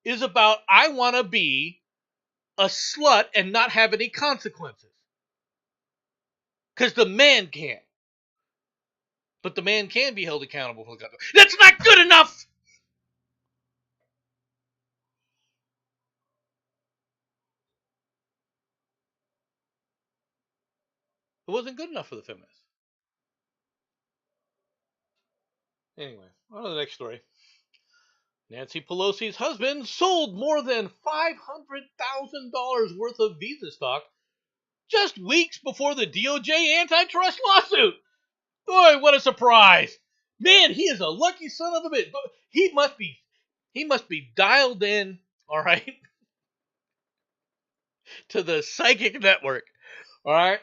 S1: is about I want to be a slut and not have any consequences. Because the man can't. But the man can be held accountable for the consequences. That's not good enough! It wasn't good enough for the feminists. Anyway, on to the next story. Nancy Pelosi's husband sold more than $500,000 worth of Visa stock just weeks before the DOJ antitrust lawsuit. Boy, what a surprise! Man, he is a lucky son of a bitch. He must be dialed in, all right, to the psychic network. All right.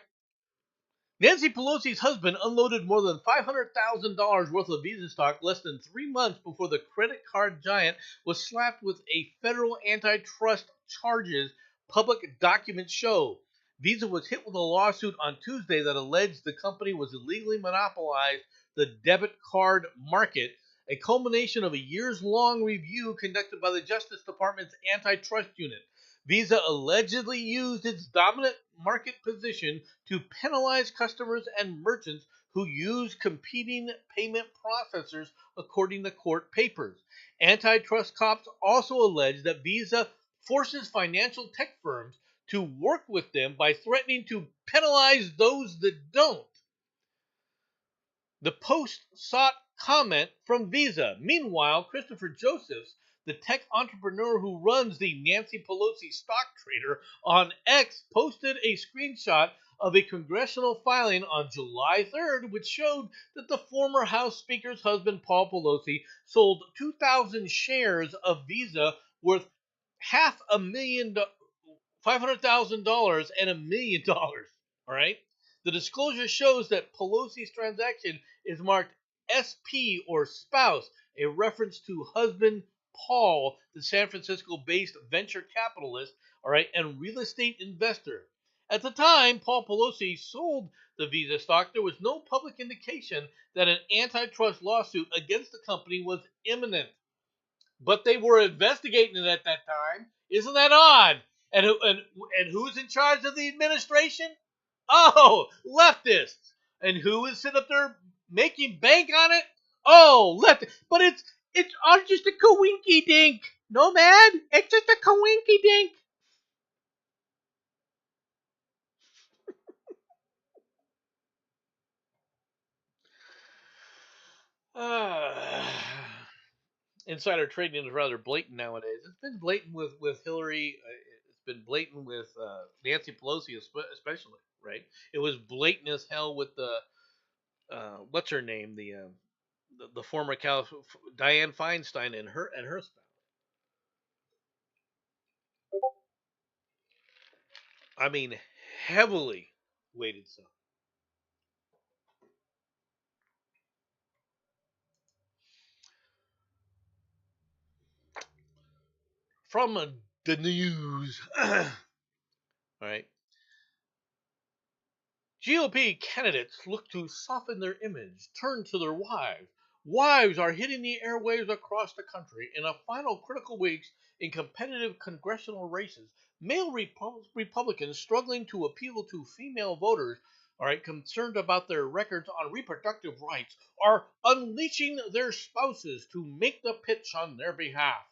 S1: Nancy Pelosi's husband unloaded more than $500,000 worth of Visa stock less than 3 months before the credit card giant was slapped with a federal antitrust charges, public documents show. Visa was hit with a lawsuit on Tuesday that alleged the company was illegally monopolized the debit card market, a culmination of a years-long review conducted by the Justice Department's antitrust unit. Visa allegedly used its dominant market position to penalize customers and merchants who used competing payment processors, according to court papers. Antitrust cops also allege that Visa forces financial tech firms to work with them by threatening to penalize those that don't. The Post sought comment from Visa. Meanwhile, Christopher Josephs, the tech entrepreneur who runs the Nancy Pelosi stock trader on X, posted a screenshot of a congressional filing on July 3rd, which showed that the former House Speaker's husband, Paul Pelosi, sold 2,000 shares of Visa worth half a million, $500,000 and $1 million. All right. The disclosure shows that Pelosi's transaction is marked SP or spouse, a reference to husband Paul, the San Francisco-based venture capitalist, all right, and real estate investor. At the time Paul Pelosi sold the Visa stock, there was no public indication that an antitrust lawsuit against the company was imminent. But they were investigating it at that time. Isn't that odd? And who's in charge of the administration? Oh, leftists. And who is sitting up there making bank on it? Oh, left. But it's all just a coinky dink. No, man, it's just a coinky dink. Uh, insider trading is rather blatant nowadays. It's been blatant with Hillary. It's been blatant with Nancy Pelosi, especially. Right? It was blatant as hell with the what's her name, the former Dianne Feinstein and her spouse. I mean, heavily weighted so. From the news, all right. GOP candidates look to soften their image, turn to their wives. Wives are hitting the airwaves across the country in a final critical weeks in competitive congressional races. Male Republicans struggling to appeal to female voters, all right, concerned about their records on reproductive rights, are unleashing their spouses to make the pitch on their behalf.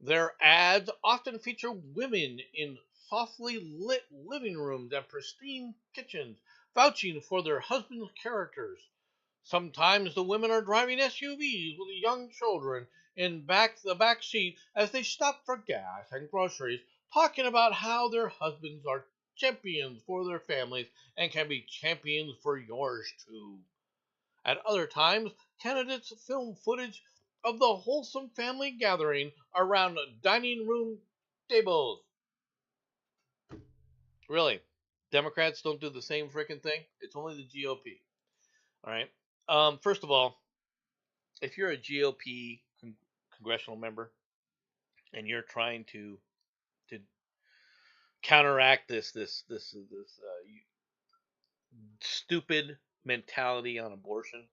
S1: Their ads often feature women in softly lit living rooms and pristine kitchens, vouching for their husbands' characters. Sometimes the women are driving SUVs with young children in the back seat as they stop for gas and groceries, talking about how their husbands are champions for their families and can be champions for yours too. At other times, candidates film footage of the wholesome family gathering around dining room tables. Really, Democrats don't do the same freaking thing. It's only the GOP. All right. First of all, if you're a GOP congressional member and you're trying to counteract this stupid mentality on abortion,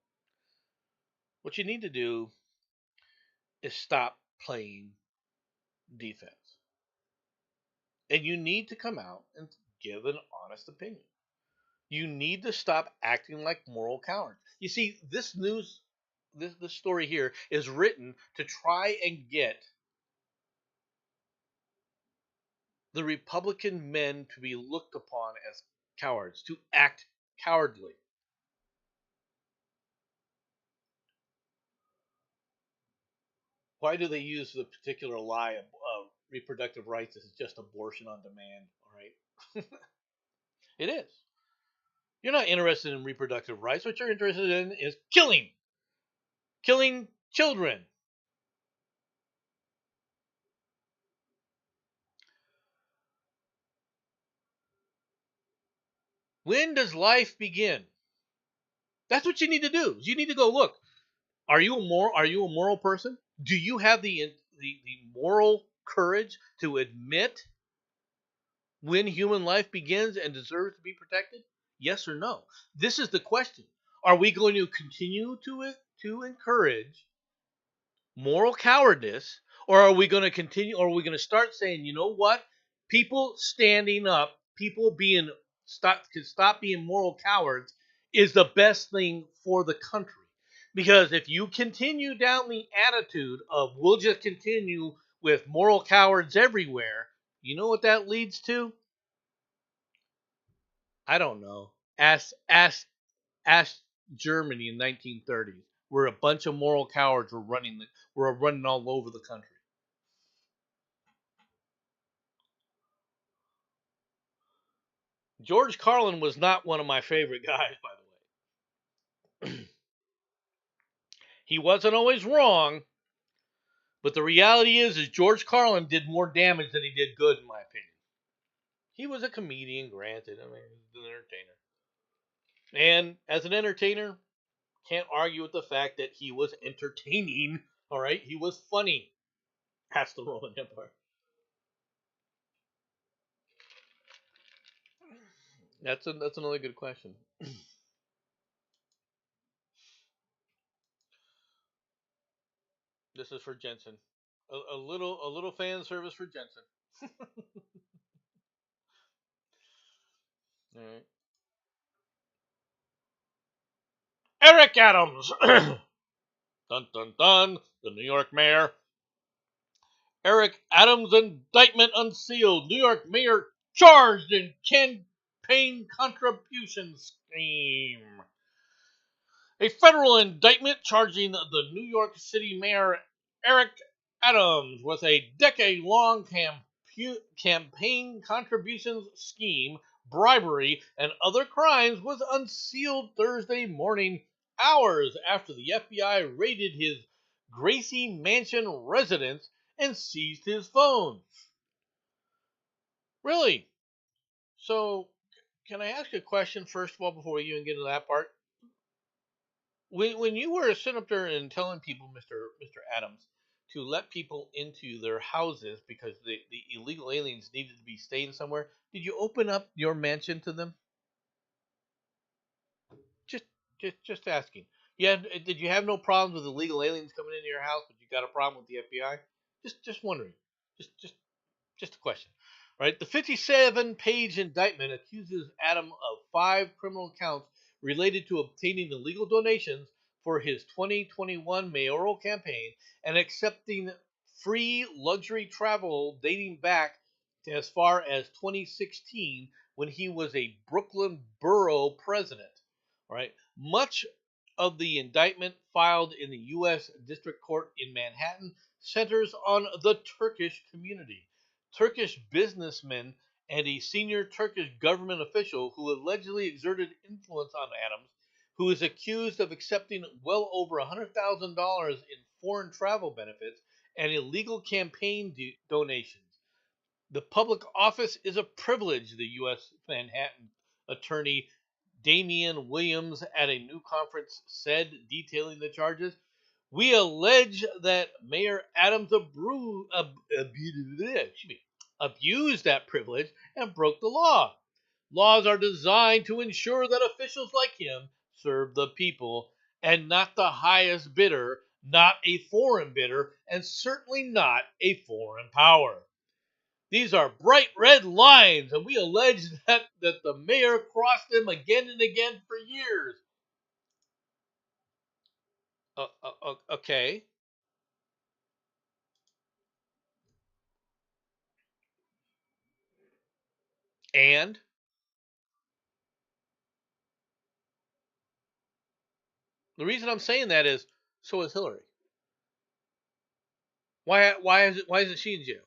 S1: what you need to do is stop playing defense. And you need to come out and give an honest opinion. You need to stop acting like moral cowards. You see, this story here is written to try and get the Republican men to be looked upon as cowards, to act cowardly. Why do they use the particular lie of reproductive rights as just abortion on demand? All right, it is. You're not interested in reproductive rights. What you're interested in is killing children. When does life begin? That's what you need to do. You need to go look. Are you a moral person? Do you have the moral courage to admit when human life begins and deserves to be protected? Yes or no? This is the question. Are we going to continue to encourage moral cowardice, or are we going to continue? Or are we going to start saying, you know what? People standing up, people being stop being moral cowards, is the best thing for the country. Because if you continue down the attitude of we'll just continue with moral cowards everywhere, you know what that leads to? I don't know. Ask Germany in 1930s, where a bunch of moral cowards were running all over the country. George Carlin was not one of my favorite guys, by the way. He wasn't always wrong, but the reality is George Carlin did more damage than he did good, in my opinion. He was a comedian, granted. I mean, he was an entertainer. And as an entertainer, can't argue with the fact that he was entertaining. All right, he was funny. That's the Roman Empire. That's another good question. This is for Jensen. A little fan service for Jensen. All right. Eric Adams. Dun dun dun. The New York mayor. Eric Adams indictment unsealed. New York mayor charged in campaign contribution scheme. A federal indictment charging the New York City Mayor Eric Adams with a decade-long campaign contributions scheme, bribery, and other crimes was unsealed Thursday morning, hours after the FBI raided his Gracie Mansion residence and seized his phone. Really? So, can I ask a question first of all before we even get into that part? When you were sitting up there and telling people, Mister Adams, to let people into their houses because the illegal aliens needed to be staying somewhere, did you open up your mansion to them? Just just asking. Yeah, did you have no problems with illegal aliens coming into your house, but you got a problem with the FBI? Just wondering. Just a question. Right? The 57-page indictment accuses Adam of 5 criminal counts related to obtaining illegal donations for his 2021 mayoral campaign and accepting free luxury travel dating back to as far as 2016 when he was a Brooklyn borough president. Right? Much of the indictment filed in the U.S. District Court in Manhattan centers on the Turkish community. Turkish businessmen and a senior Turkish government official who allegedly exerted influence on Adams, who is accused of accepting well over $100,000 in foreign travel benefits and illegal campaign donations. The public office is a privilege, the U.S. Manhattan attorney Damian Williams at a new conference said, detailing the charges. We allege that Mayor Adams abused that privilege and broke the law. Laws are designed to ensure that officials like him serve the people and not the highest bidder, not a foreign bidder, and certainly not a foreign power. These are bright red lines, and we allege that the mayor crossed them again and again for years. Okay. And the reason I'm saying that is so is Hillary. Why isn't she in jail?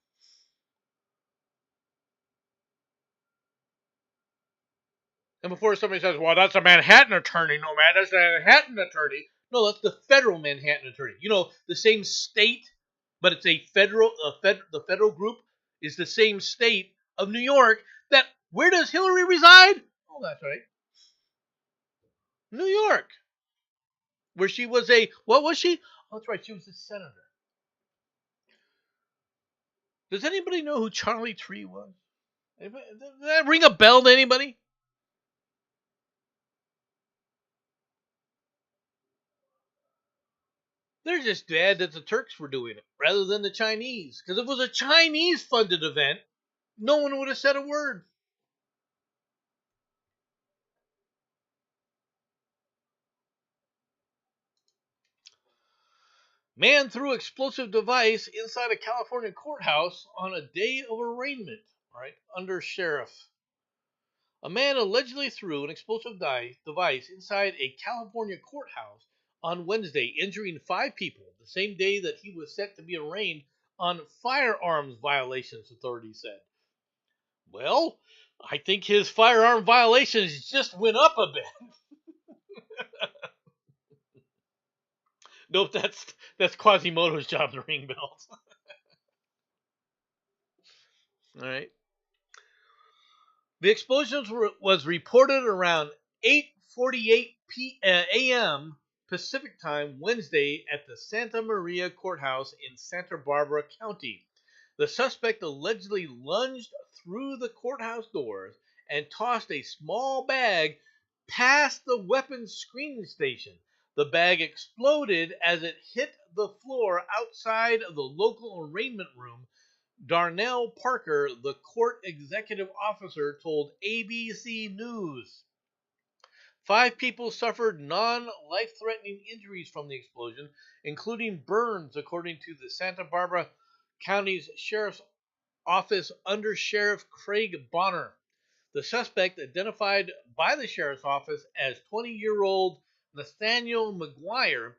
S1: And before somebody says, "Well, that's a Manhattan attorney," no man, that's a Manhattan attorney. No, that's the federal Manhattan attorney. You know, the same state, but it's the federal group is the same state of New York. That where does Hillary reside? Oh, that's right, New York, where she was a what was she? Oh, that's right, she was a senator. Does anybody know who Charlie Tree was? Does that ring a bell to anybody? They're just glad that the Turks were doing it rather than the Chinese. Because if it was a Chinese funded event, no one would have said a word. Man threw explosive device inside a California courthouse on a day of arraignment. Right, under sheriff. A man allegedly threw an explosive device inside a California courthouse on Wednesday, injuring 5 people, the same day that he was set to be arraigned on firearms violations, authorities said. Well, I think his firearm violations just went up a bit. Nope, that's Quasimodo's job to ring bells. All right. The explosions was reported around 8:48 a.m. Pacific time Wednesday at the Santa Maria Courthouse in Santa Barbara County. The suspect allegedly lunged through the courthouse doors and tossed a small bag past the weapons screening station. The bag exploded as it hit the floor outside of the local arraignment room. Darnell Parker, the court executive officer, told ABC News. 5 people suffered non life threatening injuries from the explosion, including burns, according to the Santa Barbara County's Sheriff's Office Under Sheriff Craig Bonner. The suspect, identified by the Sheriff's Office as 20-year-old Nathaniel McGuire,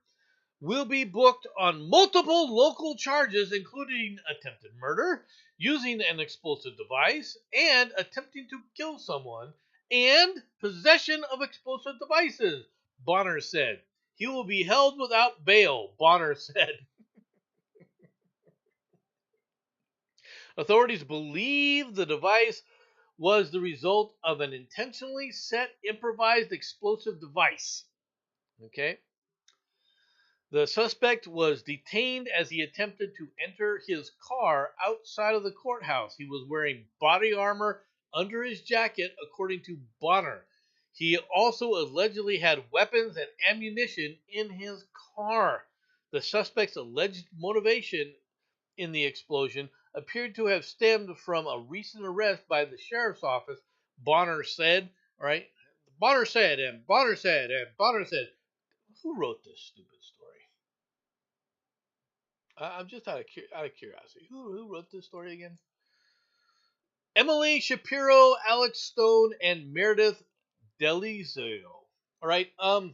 S1: will be booked on multiple local charges, including attempted murder, using an explosive device, and attempting to kill someone, and possession of explosive devices, Bonner said. He will be held without bail, Bonner said. Authorities believe the device was the result of an intentionally set improvised explosive device. Okay? The suspect was detained as he attempted to enter his car outside of the courthouse. He was wearing body armor under his jacket, according to Bonner. He also allegedly had weapons and ammunition in his car. The suspect's alleged motivation in the explosion appeared to have stemmed from a recent arrest by the sheriff's office, Bonner said. Right? Bonner said, and Bonner said, and Bonner said. Who wrote this stupid story? I'm just out of curiosity. Who wrote this story again? Emily Shapiro, Alex Stone, and Meredith Delizio. All right. Uh,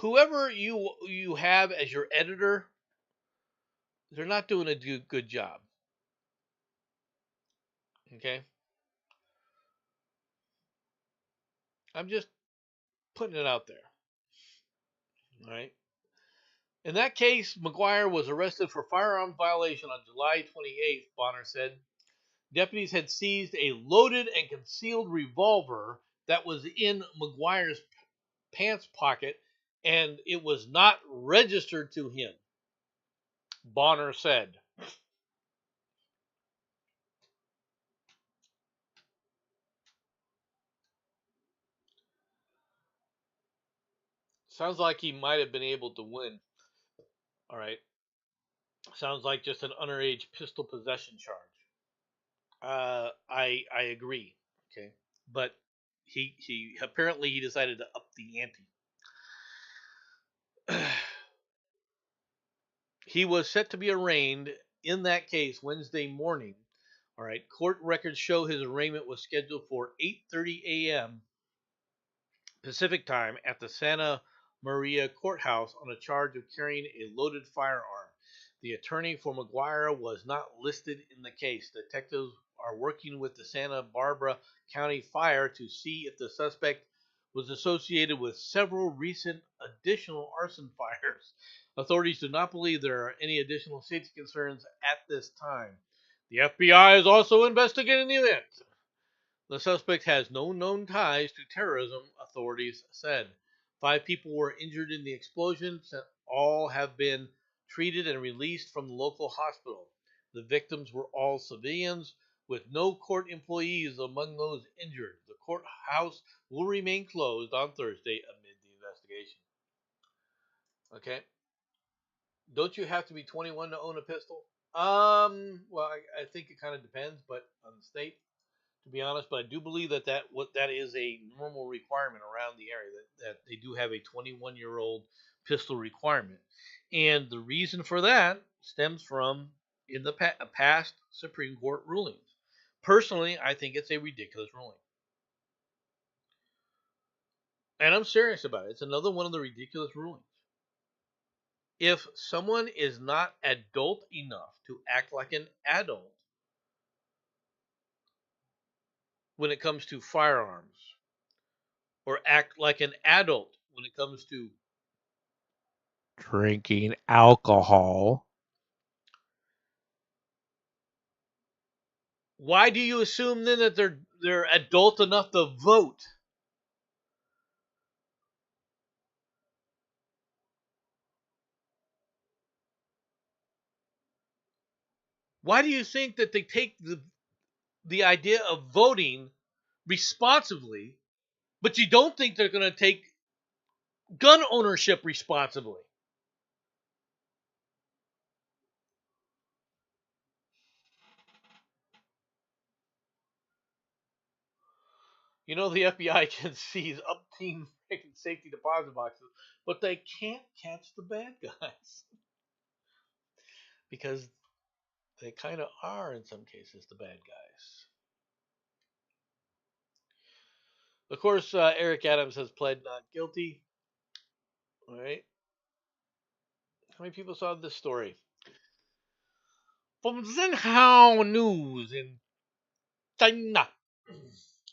S1: Whoever you have as your editor, they're not doing a good job. Okay. I'm just putting it out there. All right. In that case, McGuire was arrested for firearms violation on July 28th, Bonner said. Deputies had seized a loaded and concealed revolver that was in McGuire's pants pocket, and it was not registered to him, Bonner said. Sounds like he might have been able to win. All right. Sounds like just an underage pistol possession charge. I agree. Okay, but he apparently he decided to up the ante. He was set to be arraigned in that case Wednesday morning. All right. Court records show his arraignment was scheduled for 8:30 a.m. Pacific time at the Santa Maria Courthouse on a charge of carrying a loaded firearm. The attorney for McGuire was not listed in the case. Detectives are working with the Santa Barbara County Fire to see if the suspect was associated with several recent additional arson fires. Authorities do not believe there are any additional safety concerns at this time. The FBI is also investigating the event. The suspect has no known ties to terrorism, authorities said. 5 people were injured in the explosion. All have been treated and released from the local hospital. The victims were all civilians, with no court employees among those injured. The courthouse will remain closed on Thursday amid the investigation. Okay. Don't you have to be 21 to own a pistol? Well, I think it kind of depends, but on the state. to be honest, but I do believe that is a normal requirement around the area that they do have a 21-year-old pistol requirement, and the reason for that stems from in the past Supreme Court rulings. Personally, I think it's a ridiculous ruling, and I'm serious about it. It's another one of the ridiculous rulings. If someone is not adult enough to act like an adult when it comes to firearms, or act like an adult when it comes to drinking alcohol, why do you assume then that they're adult enough to vote? Why do you think that they take the idea of voting responsibly, but you don't think they're going to take gun ownership responsibly? You know, the FBI can seize umpteen freaking safety deposit boxes, but they can't catch the bad guys because they kind of are in some cases the bad guys. Of course, Eric Adams has pled not guilty. All right. How many people saw this story? From Xinhua News in China.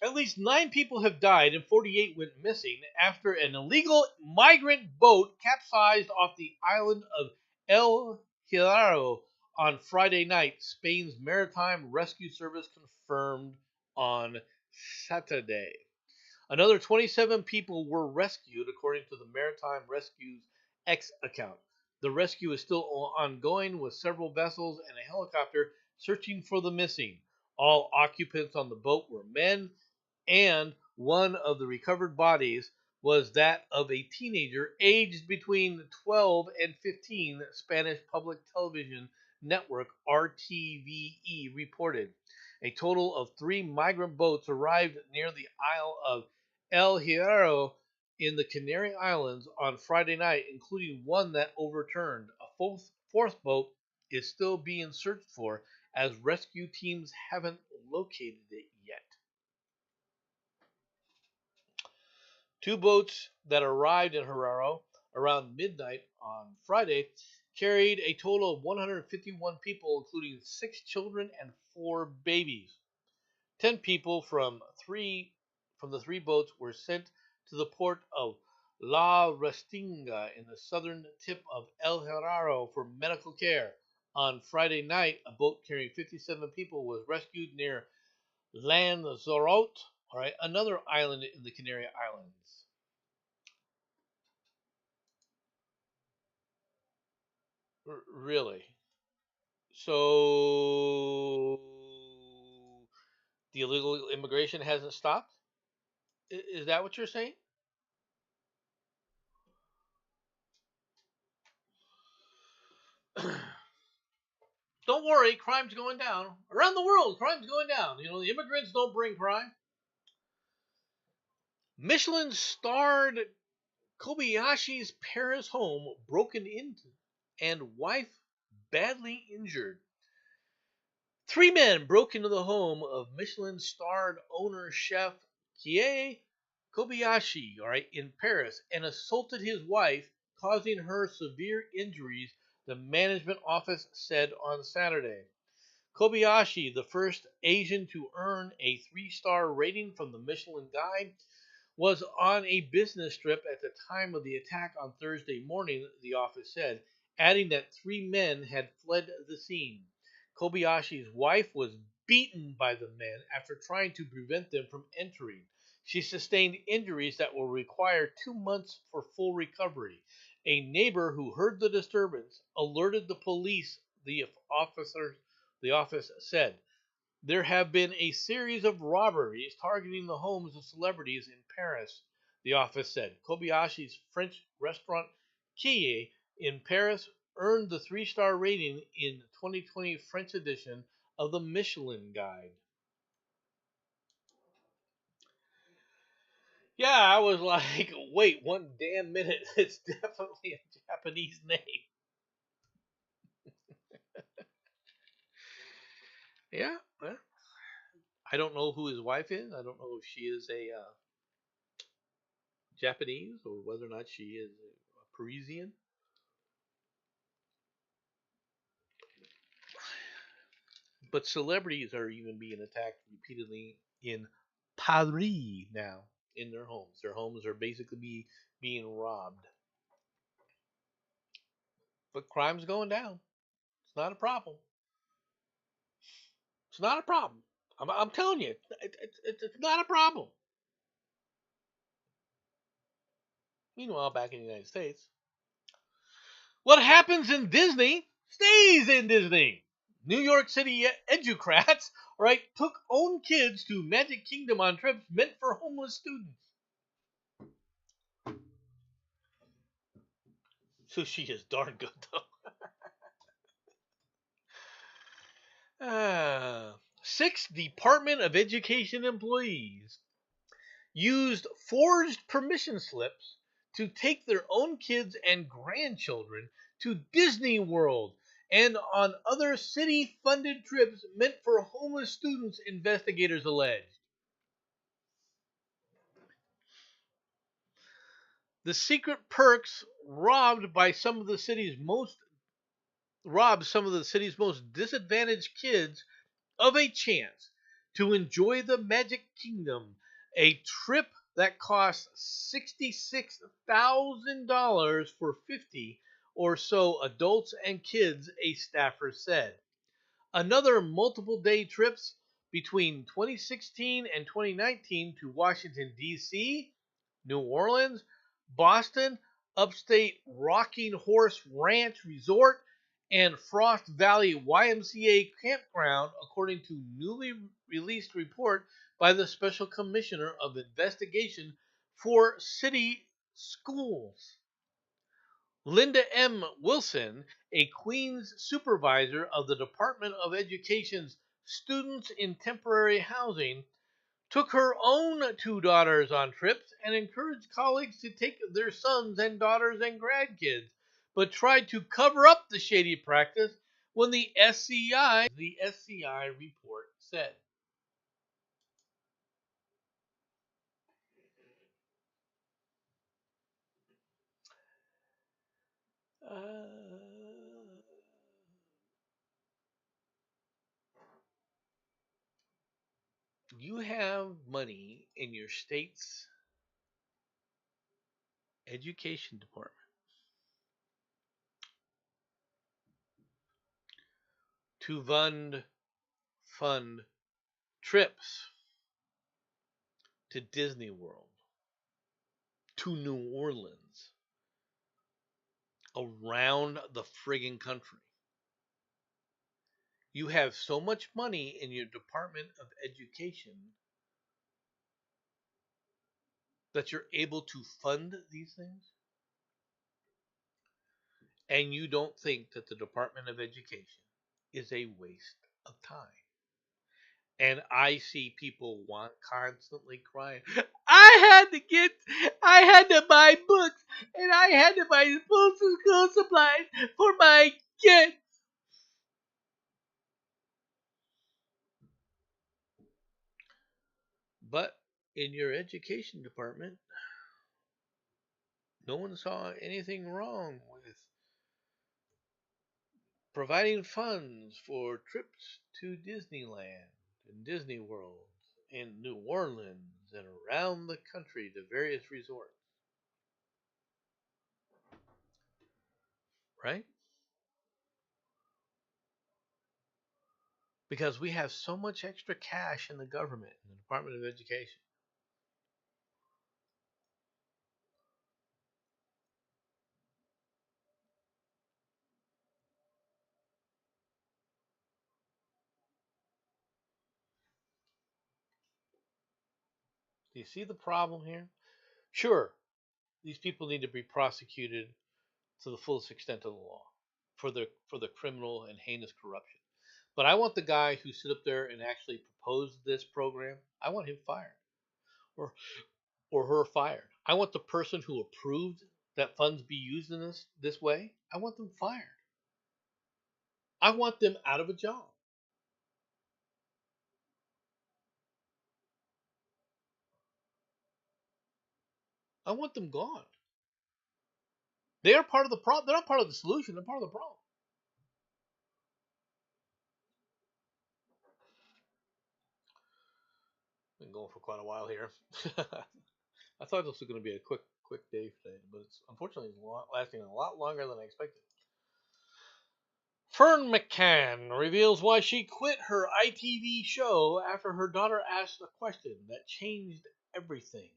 S1: At least 9 people have died and 48 went missing after an illegal migrant boat capsized off the island of El Hierro on Friday night, Spain's Maritime Rescue Service confirmed on Saturday. Another 27 people were rescued, according to the Maritime Rescue's X account. The rescue is still ongoing, with several vessels and a helicopter searching for the missing. All occupants on the boat were men, and one of the recovered bodies was that of a teenager aged between 12 and 15, Spanish public television network RTVE reported. A total of 3 migrant boats arrived near the Isle of El Hierro in the Canary Islands on Friday night, including one that overturned. A fourth boat is still being searched for, as rescue teams haven't located it yet. 2 boats that arrived in Hierro around midnight on Friday carried a total of 151 people, including 6 children and 4 babies. 10 people from the 3 boats were sent to the port of La Restinga in the southern tip of El Hierro for medical care. On Friday night, a boat carrying 57 people was rescued near Lanzarote, all right, another island in the Canary Islands. Really? So the illegal immigration hasn't stopped? Is that what you're saying? Don't worry, crime's going down. Around the world, crime's going down. You know, the immigrants don't bring crime. Michelin starred Kobayashi's Paris home broken into and wife badly injured. 3 men broke into the home of Michelin starred owner chef Kie Kobayashi, all right, in Paris and assaulted his wife, causing her severe injuries, the management office said on Saturday. Kobayashi, the first Asian to earn a 3-star rating from the Michelin Guide, was on a business trip at the time of the attack on Thursday morning, the office said, adding that 3 men had fled the scene. Kobayashi's wife was beaten by the men after trying to prevent them from entering. She sustained injuries that will require 2 months for full recovery. A neighbor who heard the disturbance alerted the police, the office said. There have been a series of robberies targeting the homes of celebrities in Paris, the office said. Kobayashi's French restaurant Kie in Paris earned the 3-star rating in the 2020 French edition of the Michelin Guide. Yeah, I was like, wait, one damn minute. It's definitely a Japanese name. Yeah, well, I don't know who his wife is. I don't know if she is a Japanese or whether or not she is a Parisian. But celebrities are even being attacked repeatedly in Paris now in their homes. Their homes are basically being robbed. But crime's going down. It's not a problem. It's not a problem. I'm telling you, it's not a problem. Meanwhile, back in the United States, what happens in Disney stays in Disney. New York City educrats, right, took own kids to Magic Kingdom on trips meant for homeless students. Sushi is darn good, though. Six Department of Education employees used forged permission slips to take their own kids and grandchildren to Disney World and on other city funded trips meant for homeless students, investigators allege. The secret perks robbed some of the city's most disadvantaged kids of a chance to enjoy the Magic Kingdom, a trip that costs $66,000 for 50 or so adults and kids, a staffer said. Another multiple day trips between 2016 and 2019 to Washington, D.C., New Orleans, Boston, upstate Rocking Horse Ranch Resort, and Frost Valley YMCA campground, according to newly released report by the Special Commissioner of Investigation for City Schools. Linda M. Wilson, a Queens supervisor of the Department of Education's Students in Temporary Housing, took her own two daughters on trips and encouraged colleagues to take their sons and daughters and grandkids, but tried to cover up the shady practice when the SCI report said. You have money in your state's education department to fund trips to Disney World, to New Orleans, around the friggin' country. You have so much money in your Department of Education that you're able to fund these things, and you don't think that the Department of Education is a waste of time. And I see people want constantly crying. I had to buy books, and I had to buy school supplies for my kids. But in your education department, no one saw anything wrong with providing funds for trips to Disneyland and Disney World in New Orleans and around the country to various resorts, right? Because we have so much extra cash in the government, in the Department of Education. Do you see the problem here? Sure, these people need to be prosecuted to the fullest extent of the law for the criminal and heinous corruption. But I want the guy who stood up there and actually proposed this program. I want him fired, or or her fired. I want the person who approved that funds be used in this way. I want them fired. I want them out of a job. I want them gone. They are part of the problem. They're not part of the solution. They're part of the problem. Been going for quite a while here. I thought this was going to be a quick day today, but it's unfortunately lasting a lot longer than I expected. Fern McCann reveals why she quit her ITV show after her daughter asked a question that changed everything.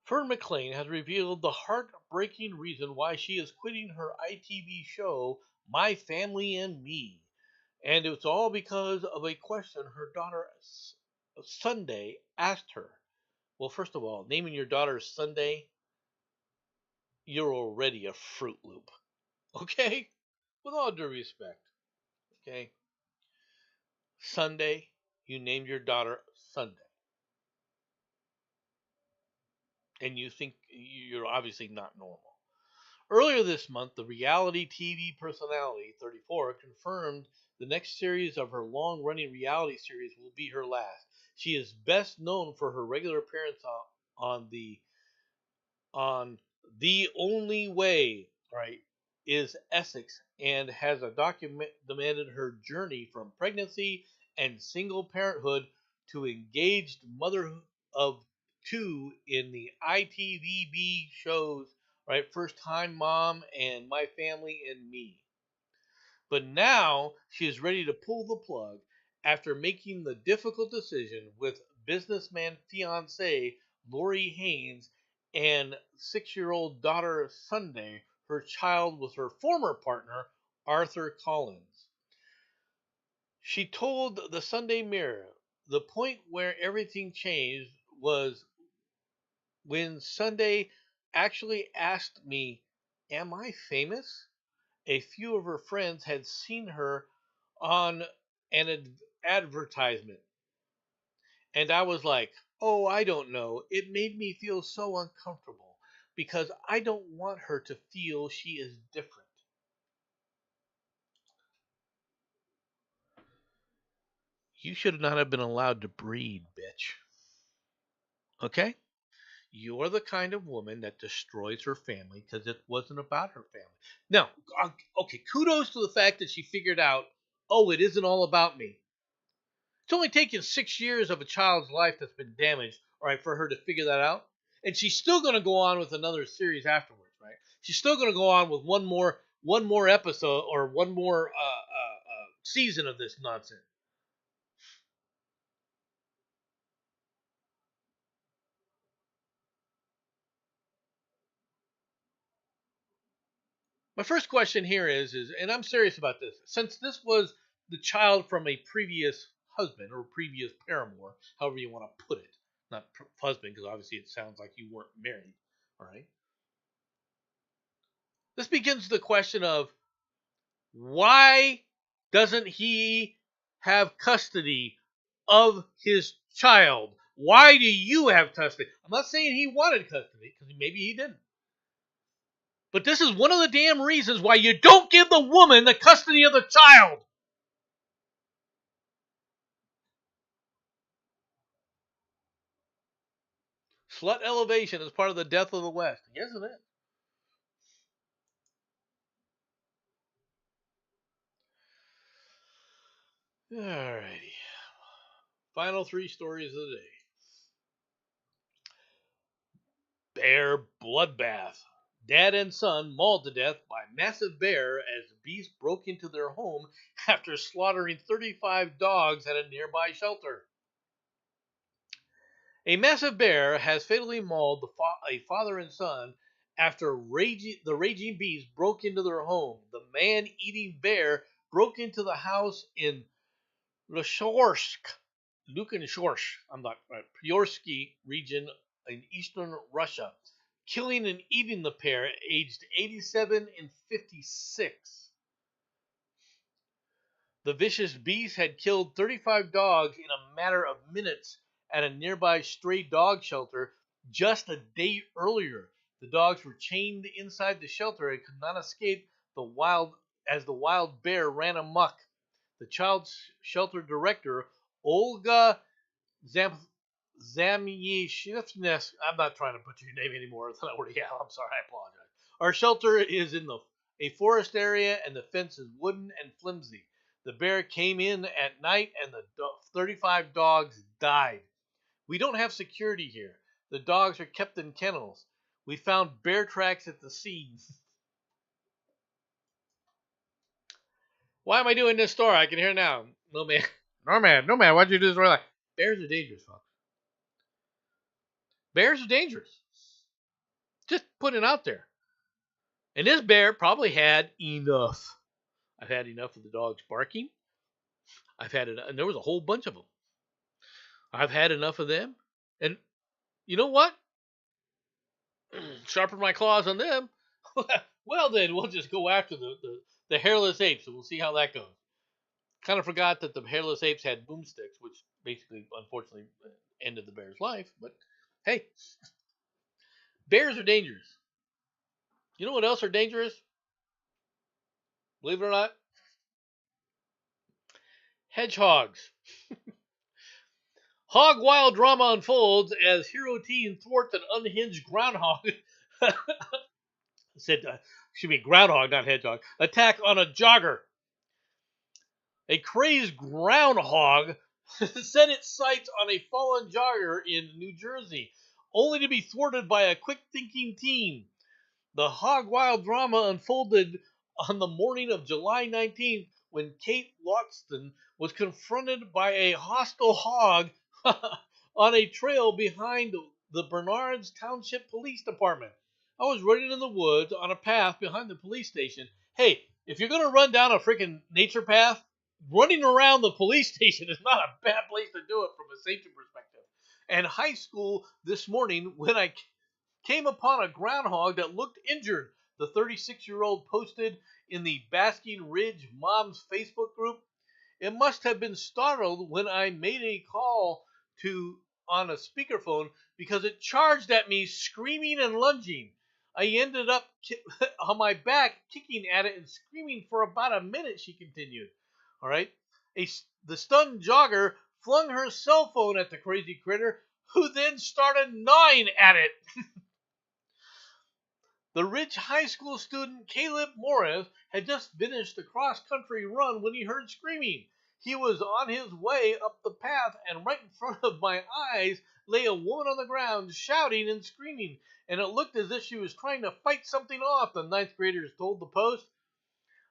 S1: Fern McLean has revealed the heartbreaking reason why she is quitting her ITV show, My Family and Me. And it's all because of a question her daughter Sunday asked her. Well, first of all, naming your daughter Sunday, you're already a Fruit Loop. Okay? With all due respect. Okay? Sunday, you named your daughter Sunday. And you think you're obviously not normal. Earlier this month, the reality TV personality, 34, confirmed the next series of her long running reality series will be her last. She is best known for her regular appearance on the on The Only Way, right, is Essex, and has documented her journey from pregnancy and single parenthood to engaged mother of two in the ITVB shows, right, First Time Mom and My Family and Me. But now she is ready to pull the plug after making the difficult decision with businessman fiance Lori Haynes and 6-year-old daughter Sunday, her child with her former partner Arthur Collins. She told the Sunday Mirror, the point where everything changed was when Sunday actually asked me, "Am I famous?" A few of her friends had seen her on an advertisement. And I was like, oh, I don't know. It made me feel so uncomfortable because I don't want her to feel she is different. You should not have been allowed to breed, bitch. Okay? You're the kind of woman that destroys her family because it wasn't about her family. Now, okay, kudos to the fact that she figured out, oh, it isn't all about me. It's only taken 6 years of a child's life that's been damaged, all right, for her to figure that out. And she's still going to go on with another series afterwards, right? She's still going to go on with one more episode or one more season of this nonsense. My first question here is, and I'm serious about this, since this was the child from a previous husband or previous paramour, however you want to put it, not husband, because obviously it sounds like you weren't married, all right? This begins the question of why doesn't he have custody of his child? Why do you have custody? I'm not saying he wanted custody, because maybe he didn't. But this is one of the damn reasons why you don't give the woman the custody of the child. Slut elevation is part of the death of the West. Isn't it? Alrighty. Final three stories of the day. Bear bloodbath. Dad and son mauled to death by massive bear as beast broke into their home after slaughtering 35 dogs at a nearby shelter. A massive bear has fatally mauled a father and son after the raging beast broke into their home. The man-eating bear broke into the house in Lukanshorsk, I'm not right, Pryorsky region in eastern Russia, killing and eating the pair aged 87 and 56. The vicious beast had killed 35 dogs in a matter of minutes at a nearby stray dog shelter just a day earlier. The dogs were chained inside the shelter and could not escape the wild bear ran amok. The child shelter director, Olga Zamyshevnes. I'm not trying to butcher your name anymore. It's not where yeah, I'm sorry. I apologize. Our shelter is in a forest area, and the fence is wooden and flimsy. The bear came in at night, and the 35 dogs died. We don't have security here. The dogs are kept in kennels. We found bear tracks at the scene. Why am I doing this story? I can hear now. No man. No man. Why'd you do this story? Like, bears are dangerous, folks. Bears are dangerous. Just putting it out there. And this bear probably had enough. I've had enough of the dogs barking. I've had it, and there was a whole bunch of them. I've had enough of them. And you know what? Sharpen my claws on them. Well, then we'll just go after the hairless apes, and we'll see how that goes. Kind of forgot that the hairless apes had boomsticks, which basically, unfortunately, ended the bear's life. But hey, bears are dangerous. You know what else are dangerous? Believe it or not, hedgehogs. Hog wild drama unfolds as hero teen thwarts an unhinged groundhog. Said, excuse me, groundhog, not hedgehog. Attack on a jogger. A crazed groundhog set its sights on a fallen jogger in New Jersey, only to be thwarted by a quick-thinking teen. The hog wild drama unfolded on the morning of July 19th when Kate Loxton was confronted by a hostile hog on a trail behind the Bernards Township Police Department. I was running in the woods on a path behind the police station. Hey, if you're going to run down a freaking nature path, running around the police station is not a bad place to do it from a safety perspective. And high school this morning when I came upon a groundhog that looked injured, the 36-year-old posted in the Basking Ridge Moms Facebook group. It must have been startled when I made a call to on a speakerphone because it charged at me screaming and lunging. I ended up on my back kicking at it and screaming for about a minute, she continued. All right. The stunned jogger flung her cell phone at the crazy critter, who then started gnawing at it. The rich high school student Caleb Morris had just finished a cross-country run when he heard screaming. He was on his way up the path, and right in front of my eyes lay a woman on the ground shouting and screaming, and it looked as if she was trying to fight something off, the ninth graders told the Post.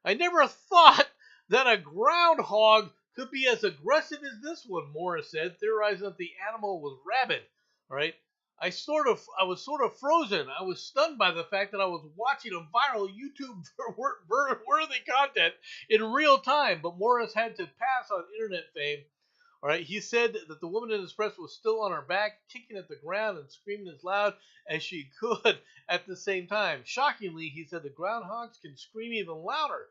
S1: I never thought that a groundhog could be as aggressive as this one, Morris said, theorizing that the animal was rabid. All right. I was sort of frozen. I was stunned by the fact that I was watching a viral YouTube worthy content in real time, but Morris had to pass on internet fame. All right, he said that the woman in his press was still on her back, kicking at the ground and screaming as loud as she could at the same time. Shockingly, he said the groundhogs can scream even louder.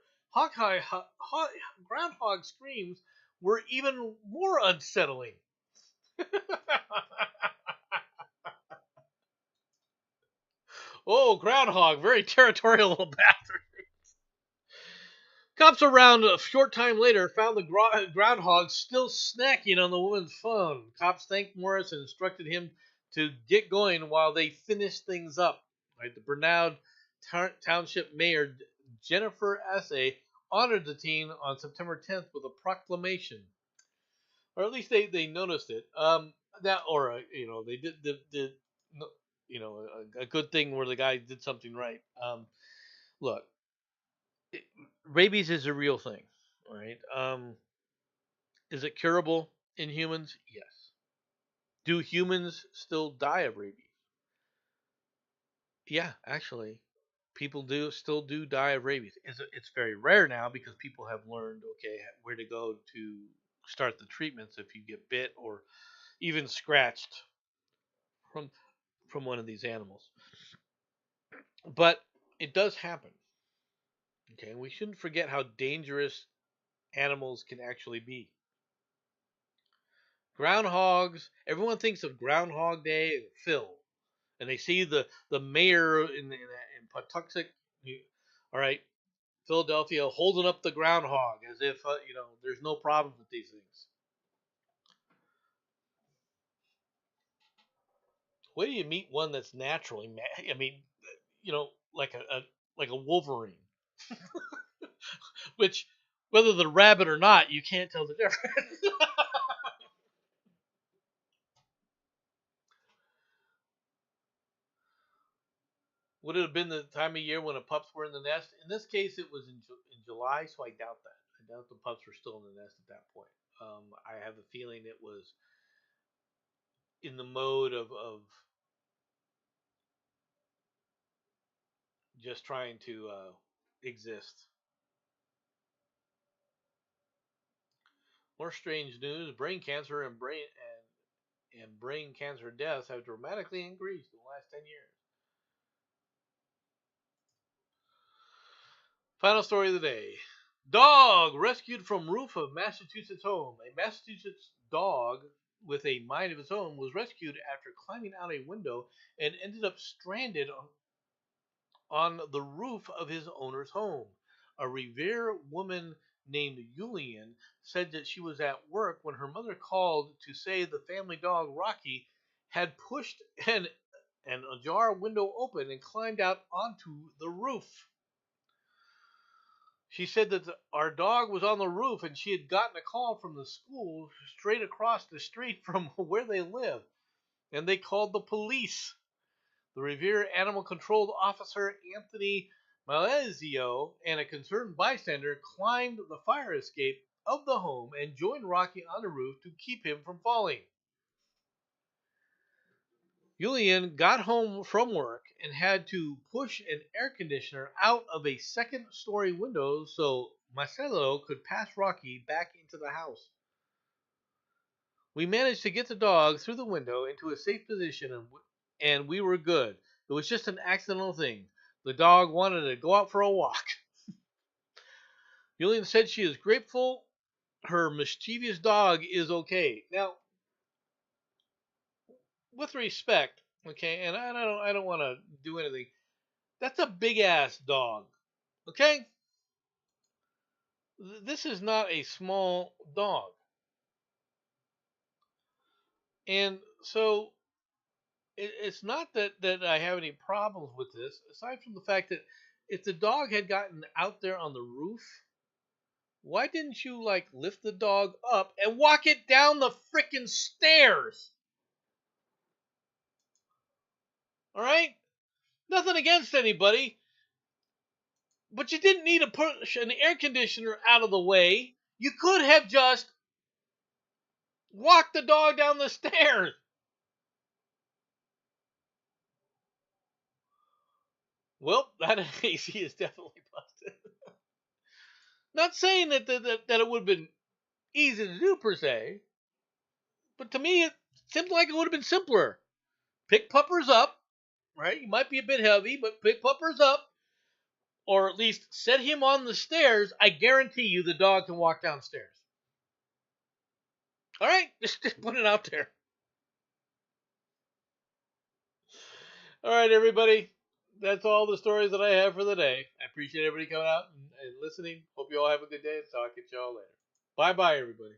S1: Groundhog screams were even more unsettling. Oh, groundhog, very territorial little bastard. Cops around a short time later found the groundhog still snacking on the woman's phone. Cops thanked Morris and instructed him to get going while they finished things up. Right, the Bernard Township Mayor Jennifer Assay honored the teen on September 10th with a proclamation, or at least they noticed it. They did a good thing where the guy did something right. Look, rabies is a real thing, right? Is it curable in humans? Yes. Do humans still die of rabies? Yeah, actually, people do still do die of rabies. It's very rare now because people have learned where to go to start the treatments if you get bit or even scratched from one of these animals. But it does happen. Okay, we shouldn't forget how dangerous animals can actually be. Groundhogs. Everyone thinks of Groundhog Day and Phil, and they see the mayor in Patuxent, all right, Philadelphia, holding up the groundhog as if there's no problem with these things. Where do you meet one that's naturally mad? I mean, like a Wolverine, which whether the rabbit or not, you can't tell the difference. Would it have been the time of year when the pups were in the nest? In this case, it was in July, so I doubt that. I doubt the pups were still in the nest at that point. I have a feeling it was in the mode of just trying to exist. More strange news: brain cancer and brain cancer deaths have dramatically increased in the last 10 years. Final story of the day. Dog rescued from roof of Massachusetts home. A Massachusetts dog with a mind of its own was rescued after climbing out a window and ended up stranded on the roof of his owner's home. A Revere woman named Julian said that she was at work when her mother called to say the family dog Rocky had pushed an ajar window open and climbed out onto the roof. She said that our dog was on the roof and she had gotten a call from the school straight across the street from where they live, and they called the police. The Revere Animal Control Officer Anthony Malezio and a concerned bystander climbed the fire escape of the home and joined Rocky on the roof to keep him from falling. Julian got home from work and had to push an air conditioner out of a second-story window so Marcelo could pass Rocky back into the house. We managed to get the dog through the window into a safe position and we were good. It was just an accidental thing. The dog wanted to go out for a walk. Julian said she is grateful her mischievous dog is okay. Now, with respect, okay, and I don't want to do anything. That's a big ass dog. Okay? This is not a small dog. And so it's not that I have any problems with this, aside from the fact that if the dog had gotten out there on the roof, why didn't you like lift the dog up and walk it down the freaking stairs? All right? Nothing against anybody, but you didn't need to push an air conditioner out of the way. You could have just walked the dog down the stairs. Well, that AC is definitely busted. Not saying that it would have been easy to do per se, but to me it seemed like it would have been simpler. Pick puppers up, right? You might be a bit heavy, but pick puppers up, or at least set him on the stairs. I guarantee you the dog can walk downstairs. All right, just put it out there. All right, everybody. That's all the stories that I have for the day. I appreciate everybody coming out and listening. Hope you all have a good day and talk to y'all later. Bye bye, everybody.